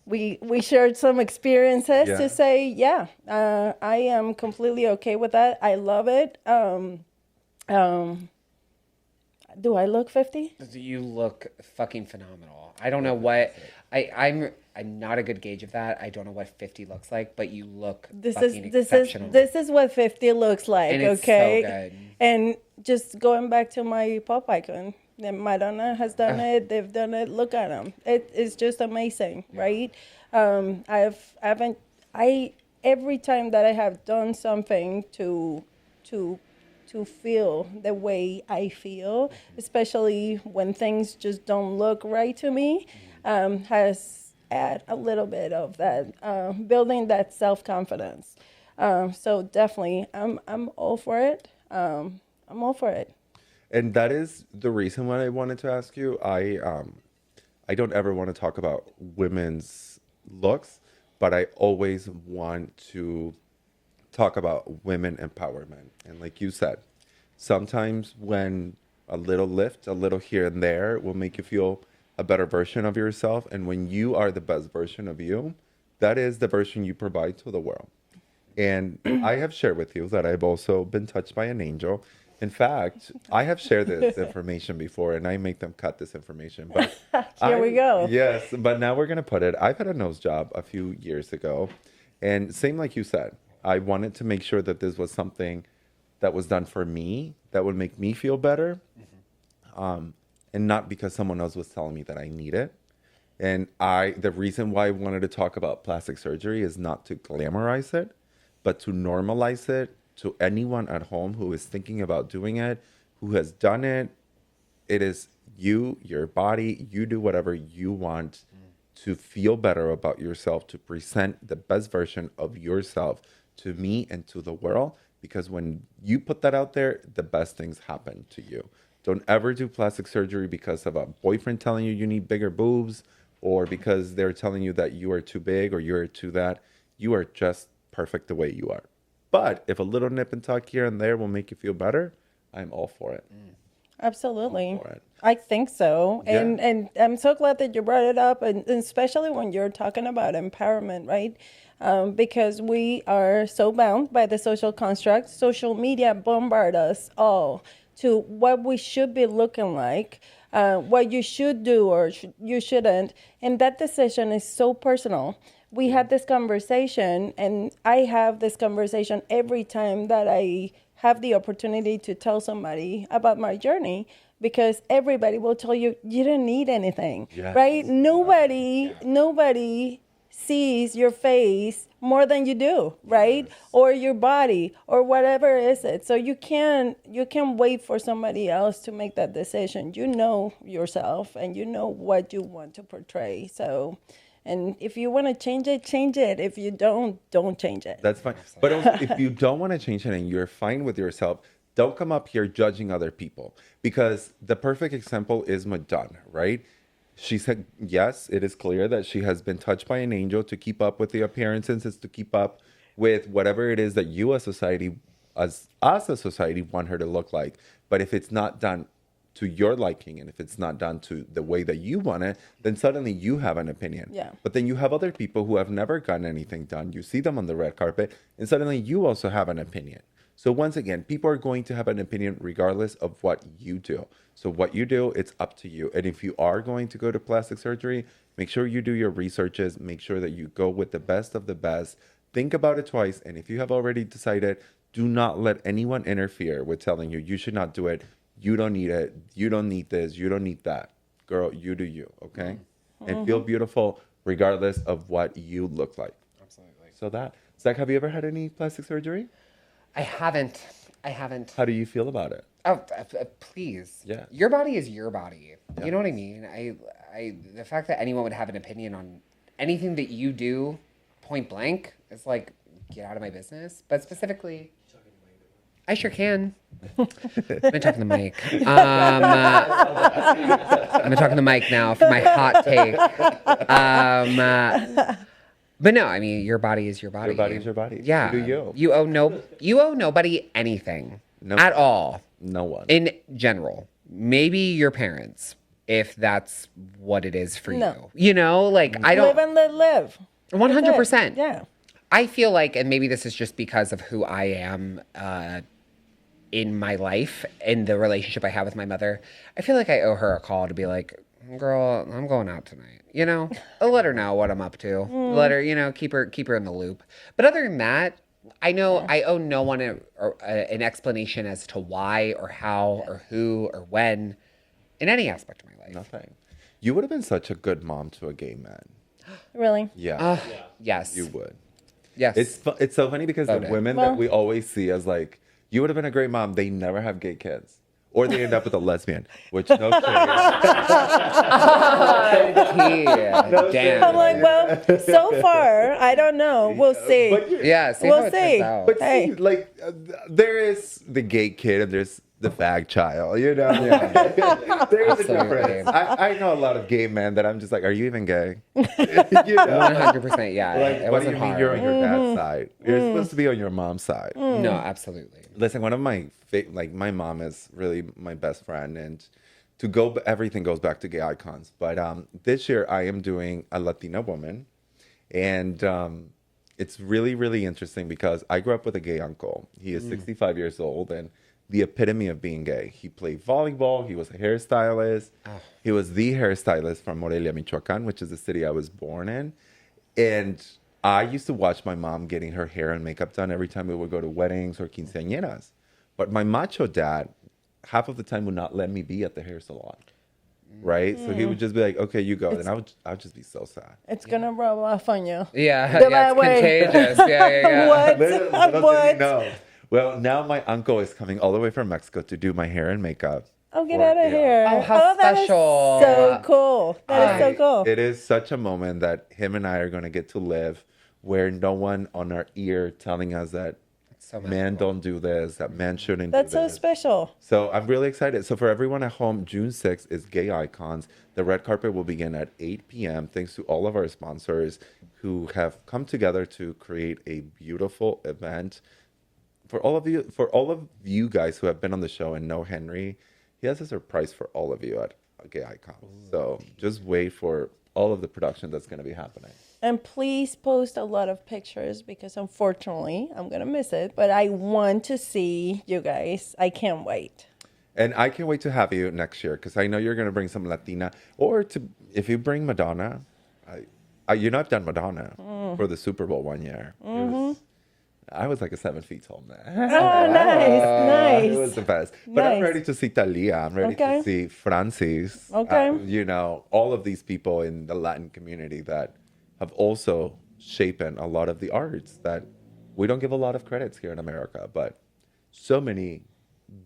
We shared some experiences Yeah. to say, yeah, I am completely okay with that. I love it. Do I look 50? You look fucking phenomenal. I don't know what I'm not a good gauge of that. I don't know what 50 looks like, but you look fucking exceptional. This is what 50 looks like, And it's so okay? good. And just going back to my pop icon, And Madonna has done it. They've done it. Look at them. It's just amazing, right? I every time that I have done something to to feel the way I feel, especially when things just don't look right to me, has add a little bit of that, building that self confidence. So definitely, I'm all for it. I'm all for it. And that is the reason why I wanted to ask you. I don't ever want to talk about women's looks, but I always want to talk about women empowerment. And like you said, sometimes when a little lift, a little here and there will make you feel a better version of yourself. And when you are the best version of you, that is the version you provide to the world. And I have shared with you that I've also been touched by an angel. In fact, I have shared this information before, and I make them cut this information. But Here we go. Yes, but now we're gonna put it. I've had a nose job a few years ago, and same like you said, I wanted to make sure that this was something that was done for me, that would make me feel better, and not because someone else was telling me that I need it. And the reason why I wanted to talk about plastic surgery is not to glamorize it, but to normalize it to anyone at home who is thinking about doing it, who has done it. It is you, your body, you do whatever you want to feel better about yourself, to present the best version of yourself to me and to the world. Because when you put that out there, the best things happen to you. Don't ever do plastic surgery because of a boyfriend telling you you need bigger boobs, or because they're telling you that you are too big or you're too that. You are just perfect the way you are. But if a little nip and tuck here and there will make you feel better, I'm all for it. Absolutely. All for it. I think so. Yeah. And I'm so glad that you brought it up, and especially when you're talking about empowerment, right? Because we are so bound by the social construct. Social media bombard us all to what we should be looking like, what you should do or you shouldn't. And that decision is so personal. We had this conversation, and I have this conversation every time that I have the opportunity to tell somebody about my journey, because everybody will tell you you didn't need anything, Yes. right? Nobody sees your face more than you do, right? Yes. Or your body or whatever is it. So you can't wait for somebody else to make that decision. You know yourself, and you know what you want to portray. So, and if you want to change it, change it. If you don't change it. That's fine. But also, if you don't want to change it and you're fine with yourself, don't come up here judging other people. Because the perfect example is Madonna, right? She said, yes, it is clear that she has been touched by an angel to keep up with the appearances, is to keep up with whatever it is that you as society, as us as society, want her to look like. But if it's not done to your liking, and if it's not done to the way that you want it, then suddenly you have an opinion. Yeah. But then you have other people who have never gotten anything done. You see them on the red carpet, and suddenly you also have an opinion. So once again, people are going to have an opinion regardless of what you do. So what you do, it's up to you. And if you are going to go to plastic surgery, make sure you do your researches. Make sure that you go with the best of the best. Think about it twice. And if you have already decided, do not let anyone interfere with telling you you should not do it. You don't need it. You don't need this. You don't need that. Girl, you do you, okay? And feel beautiful regardless of what you look like. Absolutely. So Zach, have you ever had any plastic surgery? I haven't. How do you feel about it? Oh, please. Yeah. Your body is your body. Yeah. You know what I mean? The fact that anyone would have an opinion on anything that you do, point blank, is like, get out of my business. But specifically, I sure can. I'm gonna talk to the mic. I'm gonna talk to the mic now for my hot take. But no, I mean, your body is your body. Your body is your body. Yeah. You do you. You owe nobody anything No. at all. No one. In general, maybe your parents, if that's what it is for No. you. You know, like I don't. Live and let live. 100%. Yeah. I feel like, and maybe this is just because of who I am in my life, in the relationship I have with my mother, I feel like I owe her a call to be like, girl, I'm going out tonight. You know, I'll let her know what I'm up to. Let her, keep her in the loop. But other than that, I know I owe no one an explanation as to why or how or who or when. in any aspect of my life. Nothing. You would have been such a good mom to a gay man. Really? Yeah, Yes. you would. Yes. It's so funny because the Voted. women that we always see as like, you would have been a great mom, they never have gay kids. Or they end up with a lesbian, which no shade. Damn. I'm like, well, so far, I don't know. We'll see. But Yeah, see We'll how it see. turns out. But Hey. see, like, there is the gay kid and there's the fag child, you know? There's a difference. I know a lot of gay men that I'm just like, are you even gay? you know? 100%, yeah. Like, it what do wasn't you mean hard. you're on your dad's side? You're supposed to be on your mom's side. No, absolutely. Listen, one of my like my mom is really my best friend, and everything goes back to gay icons. But this year I am doing a Latina woman, and it's really really interesting because I grew up with a gay uncle. He is 65 years old and the epitome of being gay. He played volleyball. He was a hairstylist. He was the hairstylist from Morelia, Michoacan, which is the city I was born in, and I used to watch my mom getting her hair and makeup done every time we would go to weddings or quinceañeras. But my macho dad, half of the time, would not let me be at the hair salon. Right? So he would just be like, okay, you go. And I would just be so sad. It's going to rub off on you. Yeah, The yeah, right it's way. contagious. Yeah. What? Little did What? he know. Well, now my uncle is coming all the way from Mexico to do my hair and makeup. Oh, get for- out of yeah. here. Oh, how that is special. so cool. That is so cool. It is such a moment that him and I are going to get to live where no one on our ear telling us that So men magical. don't do this, that men shouldn't That's do so this. special. So I'm really excited. So for everyone at home, June 6th is Gay Icons. The red carpet will begin at 8 p.m. Thanks to all of our sponsors who have come together to create a beautiful event. For all of you guys who have been on the show and know Henry, he has a surprise for all of you at Gay Icons. So just wait for all of the production that's going to be happening. And please post a lot of pictures because unfortunately I'm going to miss it. But I want to see you guys. I can't wait. And I can't wait to have you next year because I know you're going to bring some Latina, or if you bring Madonna, I've done Madonna for the Super Bowl one year. I was like a 7 feet tall man. Oh, nice. It was the best. But I'm Nice. ready to see Talia. I'm ready Okay. to see Francis. Okay. All of these people in the Latin community that have also shaped a lot of the arts that we don't give a lot of credits here in America. But so many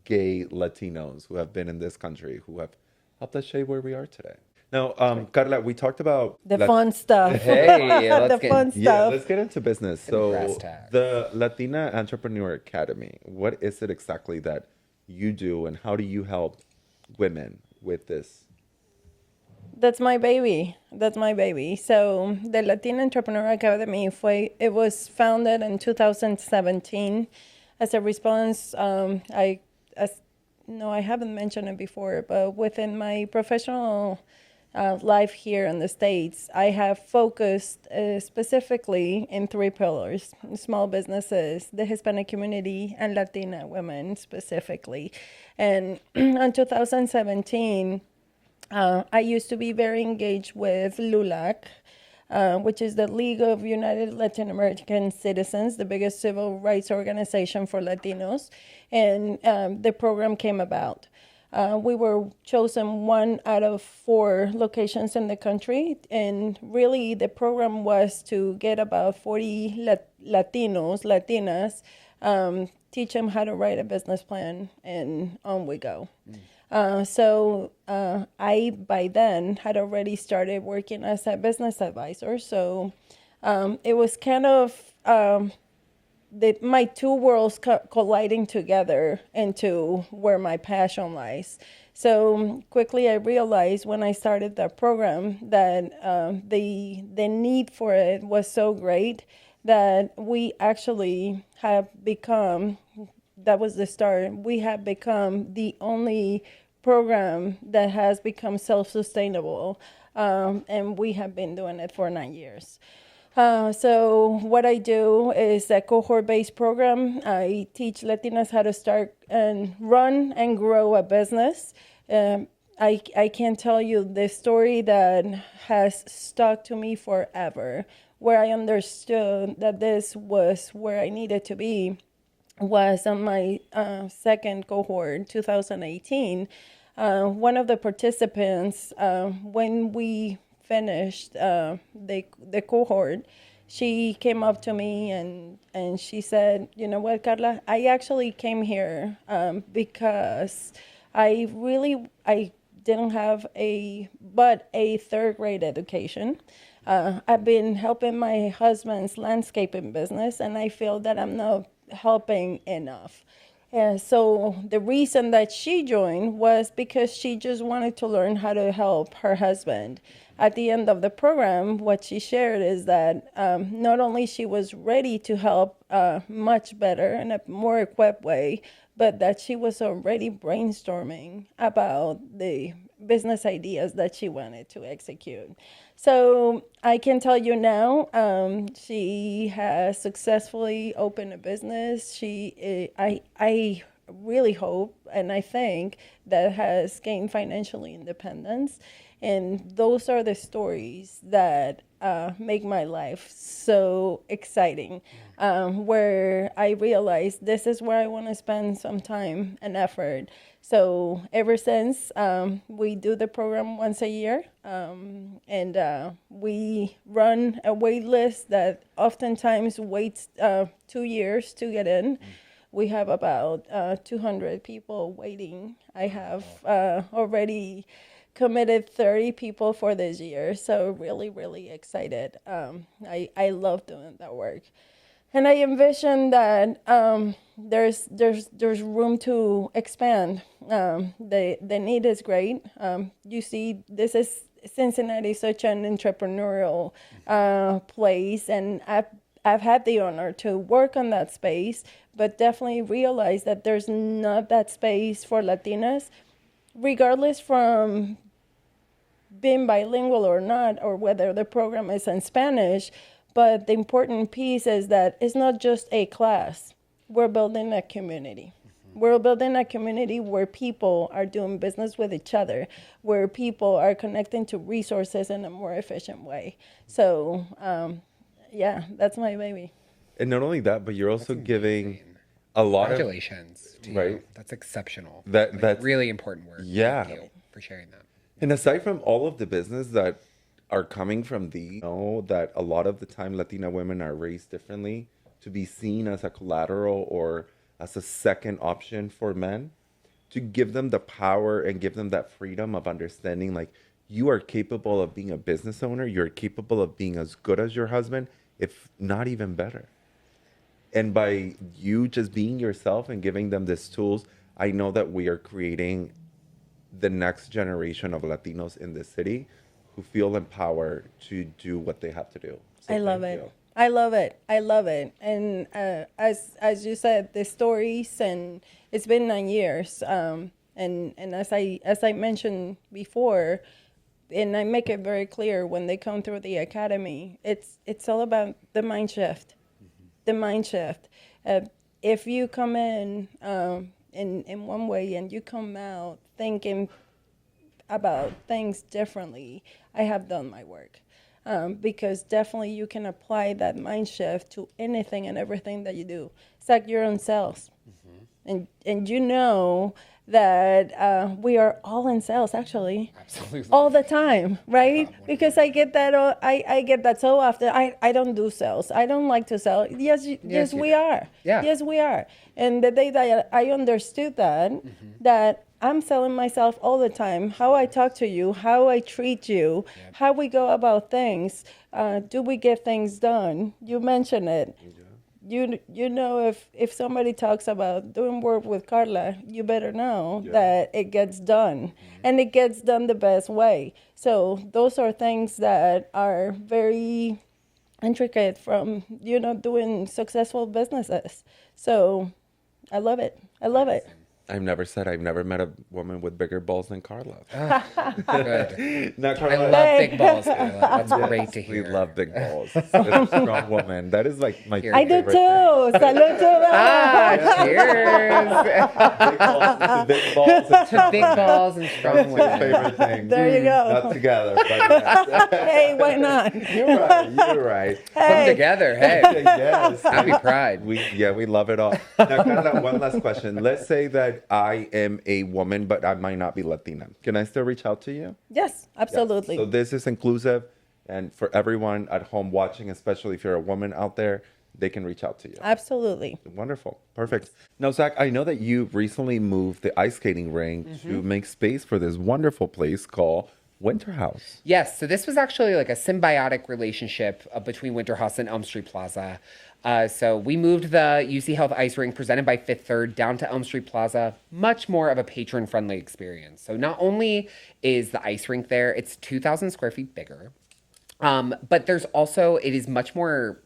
gay Latinos who have been in this country who have helped us shape where we are today. Now, Karla, we talked about The fun stuff. Hey, the let's get- fun Yeah, stuff. let's get into business. brass So, tacks. the Latina Entrepreneur Academy, what is it exactly that you do, and how do you help women with this? That's my baby. That's my baby. So the Latin Entrepreneur Academy it was founded in 2017 as a response. I haven't mentioned it before, but within my professional life here in the States, I have focused specifically in 3 pillars: small businesses, the Hispanic community, and Latina women specifically. And in 2017, I used to be very engaged with LULAC, which is the League of United Latin American Citizens, the biggest civil rights organization for Latinos. And the program came about. We were chosen 1 out of 4 locations in the country. And really, the program was to get about 40 Latinas, teach them how to write a business plan, and on we go. So I, by then, had already started working as a business advisor. So it was kind of my 2 worlds colliding together into where my passion lies. So quickly I realized when I started that program that the need for it was so great that we actually have become, that was the start, we have become the only program that has become self-sustainable, and we have been doing it for 9 years. So what I do is a cohort-based program. I teach Latinas how to start and run and grow a business. I can tell you the story that has stuck to me forever, where I understood that this was where I needed to be, was on my second cohort, 2018. one of the participants, when we finished the cohort, she came up to me and she said, you know what, Karla, I actually came here because I didn't have a third grade education. I've been helping my husband's landscaping business, and I feel that I'm not helping enough. And so the reason that she joined was because she just wanted to learn how to help her husband. At the end of the program, what she shared is that not only she was ready to help much better in a more equipped way, but that she was already brainstorming about the business ideas that she wanted to execute. So I can tell you now, she has successfully opened a business. I really hope and I think that has gained financially independence. And those are the stories that make my life so exciting, where I realize this is where I want to spend some time and effort. So ever since, we do the program once a year, and we run a wait list that oftentimes waits 2 years to get in. We have about 200 people waiting. I have already committed 30 people for this year, so really, really excited. I love doing that work. And I envision that there's room to expand. The need is great. You see, this is Cincinnati, such an entrepreneurial place, and I've had the honor to work on that space, but definitely realize that there's not that space for Latinas, regardless from being bilingual or not, or whether the program is in Spanish. But the important piece is that it's not just a class. We're building a community. We're building a community where people are doing business with each other, where people are connecting to resources in a more efficient way. So, yeah, that's my baby. And not only that, but you're also giving a lot of Congratulations to you. right. That's exceptional. That's really important work. Yeah. Thank you for sharing that. And aside from all of the business that are coming from these, know that a lot of the time Latina women are raised differently to be seen as a collateral or as a second option for men, to give them the power and give them that freedom of understanding, like, you are capable of being a business owner, you're capable of being as good as your husband, if not even better. And by you just being yourself and giving them these tools, I know that we are creating the next generation of Latinos in the city who feel empowered to do what they have to do. So I love thank it. you. I love it. I love it. And as you said, the stories, and it's been 9 years. And as I mentioned before, and I make it very clear when they come through the academy, it's all about the mind shift. The mind shift. If you come in one way and you come out thinking about things differently, I have done my work. Because definitely you can apply that mind shift to anything and everything that you do. It's like your own sales. And you know that we are all in sales, actually. Absolutely. All the time, right? Because I get that I get that so often. I don't do sales. I don't like to sell. Yes, Yes, you we do. are. Yeah. Yes, we are. And the day that I understood that I'm selling myself all the time. How I talk to you, how I treat you, how we go about things. Do we get things done? You mentioned it. You know, if somebody talks about doing work with Karla, you better know that it gets done, and it gets done the best way. So those are things that are very intricate from, doing successful businesses. So I love it. I love it. I've never met a woman with bigger balls than Karla. Good. Not I Karla. love big balls, Karla. That's great to We hear. love big balls. So a strong woman. That is like my I do favorite too. Salute to that. Ah, cheers. Big balls. To big balls and strong That's my women. favorite thing. There you go. Not together, but yes. Hey, why not? You're right. Put them together. Hey. Yes. Happy Pride. We love it all. Now, Karla, one last question. Let's say that that I am a woman, but I might not be Latina. Can I still reach out to you? Yes, absolutely. So this is inclusive, and for everyone at home watching, especially if you're a woman out there, they can reach out to you. Absolutely. Wonderful. Perfect. Now, Zach, I know that you recently moved the ice skating rink to make space for this wonderful place called Winter House. Yes, so this was actually like a symbiotic relationship between Winterhouse and Elm Street Plaza. So we moved the UC Health Ice Rink presented by Fifth Third down to Elm Street Plaza, much more of a patron-friendly experience. So not only is the ice rink there, it's 2,000 square feet bigger, but there's also, it is much more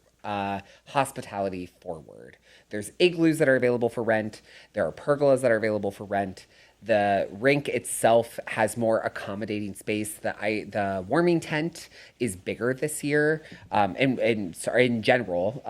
hospitality forward. There's igloos that are available for rent. There are pergolas that are available for rent. The rink itself has more accommodating space. The warming tent is bigger this year, and sorry, in general,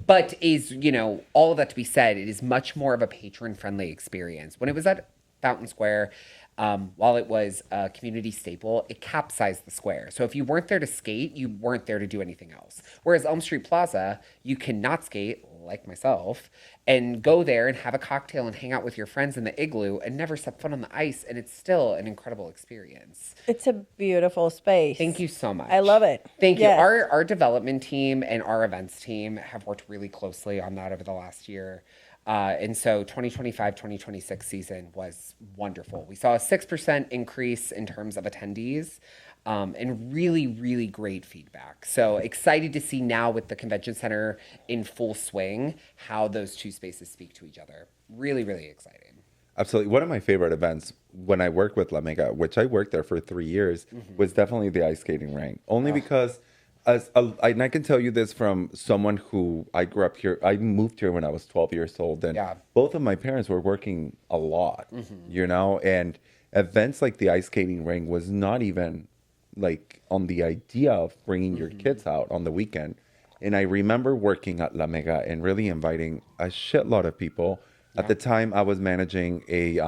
but is, you know, all of that to be said, it is much more of a patron-friendly experience. When it was at Fountain Square, while it was a community staple, it capsized the square. So if you weren't there to skate, you weren't there to do anything else. Whereas Elm Street Plaza, you cannot skate, like myself, and go there and have a cocktail and hang out with your friends in the igloo and never step foot on the ice. And it's still an incredible experience. It's a beautiful space. Thank you so much. I love it. Thank you. Yes. Our development team and our events team have worked really closely on that over the last year. And so 2025-2026 season was wonderful. We saw a 6% increase in terms of attendees, and really, really great feedback. So excited to see now with the convention center in full swing, how those two spaces speak to each other. Really, really exciting. Absolutely. One of my favorite events when I worked with La Mega, which I worked there for 3 years, was definitely the ice skating rink. Only because, and I can tell you this from someone who I grew up here. I moved here when I was 12 years old, and both of my parents were working a lot, you know, and events like the ice skating rink was not even like on the idea of bringing your kids out on the weekend. And I remember working at La Mega and really inviting a shitload of people. At the time, I was managing a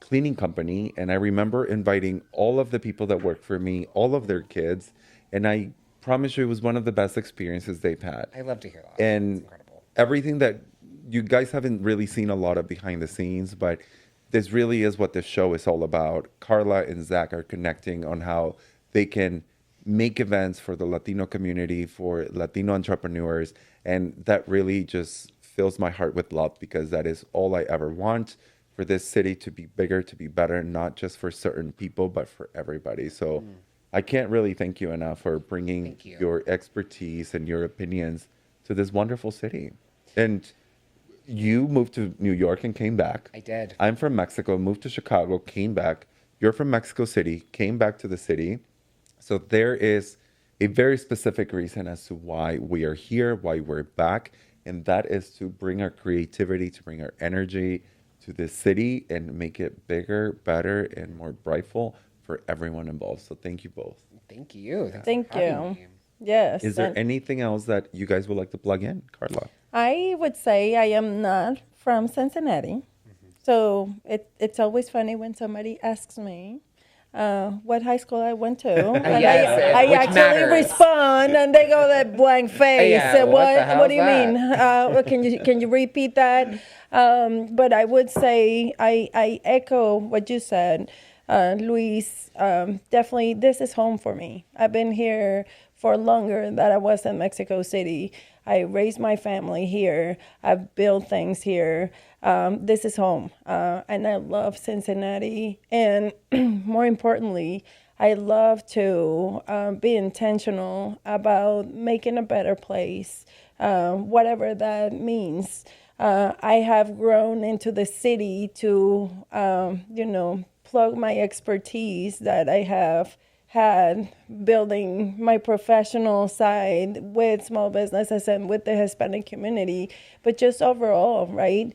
cleaning company, and I remember inviting all of the people that worked for me, all of their kids, and I promise you it was one of the best experiences they've had. I love to hear that. And That's incredible. everything that you guys haven't really seen a lot of behind the scenes, but this really is what this show is all about. Karla and Zach are connecting on how they can make events for the Latino community, for Latino entrepreneurs, and that really just fills my heart with love, because that is all I ever want, for this city to be bigger, to be better, not just for certain people, but for everybody. So I can't really thank you enough for bringing your expertise and your opinions to this wonderful city. And you moved to New York and came back. I did. I'm from Mexico, moved to Chicago, came back. You're from Mexico City, came back to the city. So there is a very specific reason as to why we are here, why we're back. And that is to bring our creativity, to bring our energy to this city and make it bigger, better, and more brightful for everyone involved. So thank you both. Thank you. Thank for having you. me. Yes. Is there and anything else that you guys would like to plug in, Karla? I would say I am not from Cincinnati. So it's always funny when somebody asks me what high school I went to. And Yes, I which actually matters. respond, and they go that blank face. Yeah, what the hell's what do you that? mean? Can you repeat that? But I would say I echo what you said, Luis. Definitely, this is home for me. I've been here for longer than I was in Mexico City. I raised my family here. I've built things here. This is home. And I love Cincinnati. And more importantly, I love to be intentional about making a better place, whatever that means. I have grown into the city to, plug my expertise that I have had building my professional side with small businesses and with the Hispanic community, but just overall, right?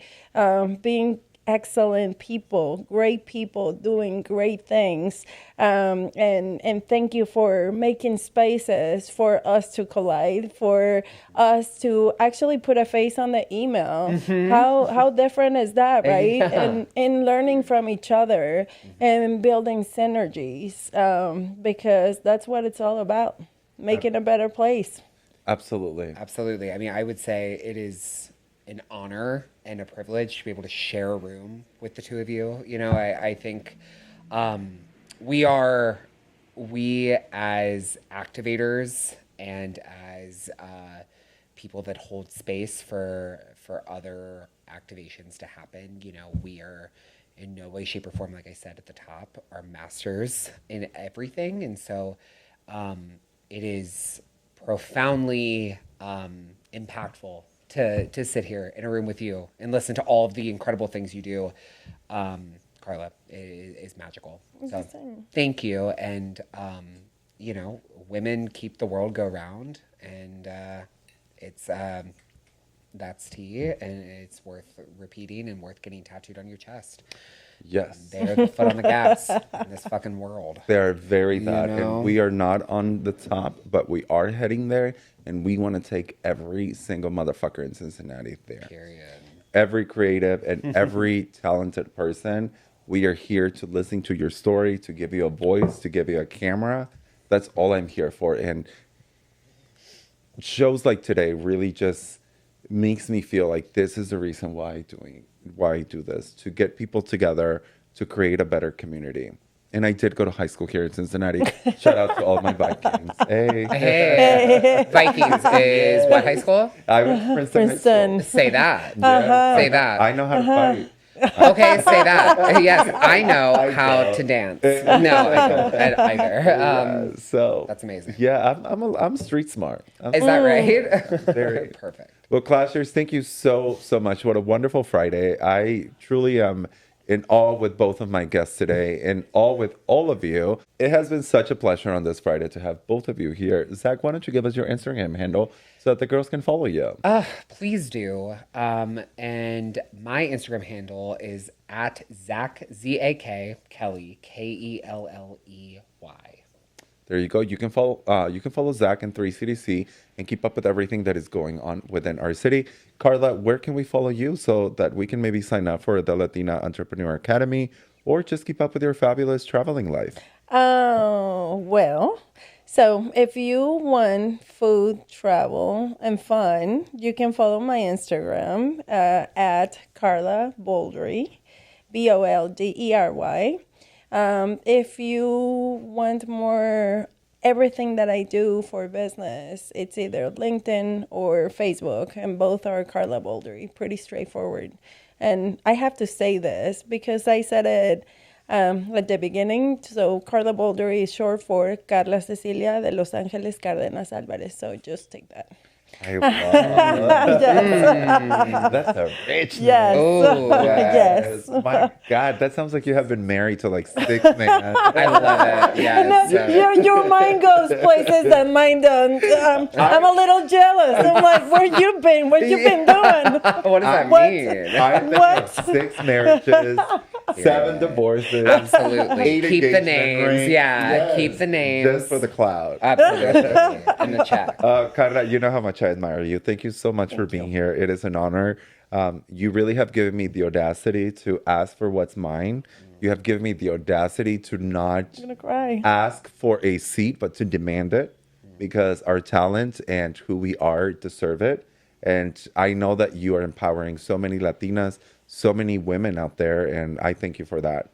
Being excellent people, great people doing great things. And thank you for making spaces for us to collide, for us to actually put a face on the email. How different is that, right? Yeah. And learning from each other and building synergies, because that's what it's all about, making a better place. Absolutely. Absolutely. I mean, I would say it is an honor and a privilege to be able to share a room with the two of you. You know, I think we as activators and as people that hold space for other activations to happen, you know, we are in no way, shape, or form, like I said at the top, are masters in everything. And so it is profoundly impactful to sit here in a room with you and listen to all of the incredible things you do. Karla, is magical. So thank you. And, you know, women keep the world go round, and it's that's tea, and it's worth repeating and worth getting tattooed on your chest. Yes. They're the foot on the gas in this fucking world. They are very that. know? And we are not on the top, but we are heading there. And we want to take every single motherfucker in Cincinnati there. Period. Every creative and every talented person. We are here to listen to your story, to give you a voice, to give you a camera. That's all I'm here for. And shows like today really just makes me feel like this is the reason why I do this, to get people together, to create a better community. And I did go to high school here in Cincinnati. Shout out to all my Vikings. Hey. Hey. Vikings is what high school? I went to Princeton. High school. Say that. Yeah. Say that. I know how to fight. Okay, say that. Yes, I know how to dance. No, I don't either. So that's amazing. Yeah, I'm street smart. Is that right? Very perfect. Well, Clashers, thank you so much. What a wonderful Friday. I truly am in awe with both of my guests today, and awe with all of you. It has been such a pleasure on this Friday to have both of you here. Zach, why don't you give us your Instagram handle so that the girls can follow you? Please do. And my Instagram handle is at Zach, Z-A-K, Kelly, K-E-L-L-E-Y. There you go. You can follow Zach and 3CDC and keep up with everything that is going on within our city. Karla, where can we follow you so that we can maybe sign up for the Latina Entrepreneur Academy, or just keep up with your fabulous traveling life? Well, so if you want food, travel, and fun, you can follow my Instagram at Karla Boldry, Boldery. If you want more everything that I do for business, it's either LinkedIn or Facebook, and both are Karla Boldry. Pretty straightforward. And I have to say this because I said it at the beginning. So Karla Boldry is short for Karla Cecilia de Los Angeles Cardenas Alvarez. So just take that. I love Yes. That's a rich name. Yes. Oh, Yes. My God, that sounds like you have been married to like 6 men. I love it. Yes. Your mind goes places that mine don't. I'm a little jealous. I'm like, where you been? What you been doing? What does that What? mean? I've been What? in 6 marriages, 7 divorces. Absolutely. 8 Keep the engagement names. rings. Yeah, Yes. keep the names. Just for the cloud. Absolutely. In the chat. Karla, you know how much I admire you. Thank you so much for being here. It is an honor. You really have given me the audacity to ask for what's mine. You have given me the audacity to not I'm gonna cry. ask for a seat, but to demand it, because our talent and who we are deserve it. And I know that you are empowering so many Latinas, so many women out there, and I thank you for that.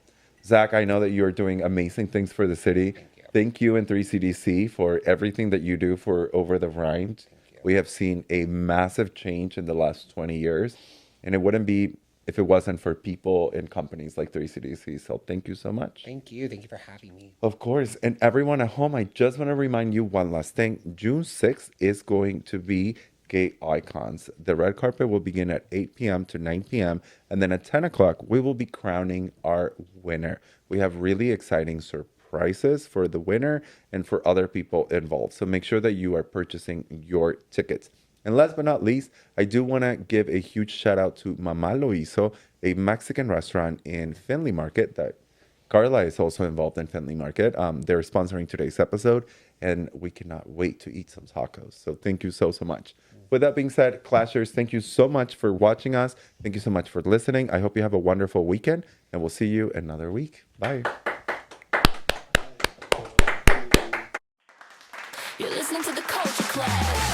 Zach, I know that you are doing amazing things for the city. Thank you and 3CDC for everything that you do for Over the Rind. We have seen a massive change in the last 20 years, and it wouldn't be if it wasn't for people and companies like 3CDC. So thank you so much. Thank you. Thank you for having me. Of course. And everyone at home, I just want to remind you one last thing. June 6th is going to be Gay Icons. The red carpet will begin at 8 p.m. to 9 p.m. And then at 10 o'clock, we will be crowning our winner. We have really exciting surprises for the winner and for other people involved. So make sure that you are purchasing your tickets. And last but not least, I do want to give a huge shout out to Mama Lo Hizo, a Mexican restaurant in Findlay Market that Karla is also involved in Findlay Market. They're sponsoring today's episode, and we cannot wait to eat some tacos. So thank you so much. With that being said, Clashers, thank you so much for watching us. Thank you so much for listening. I hope you have a wonderful weekend, and we'll see you another week. Bye. You're listening to the Culture Clash.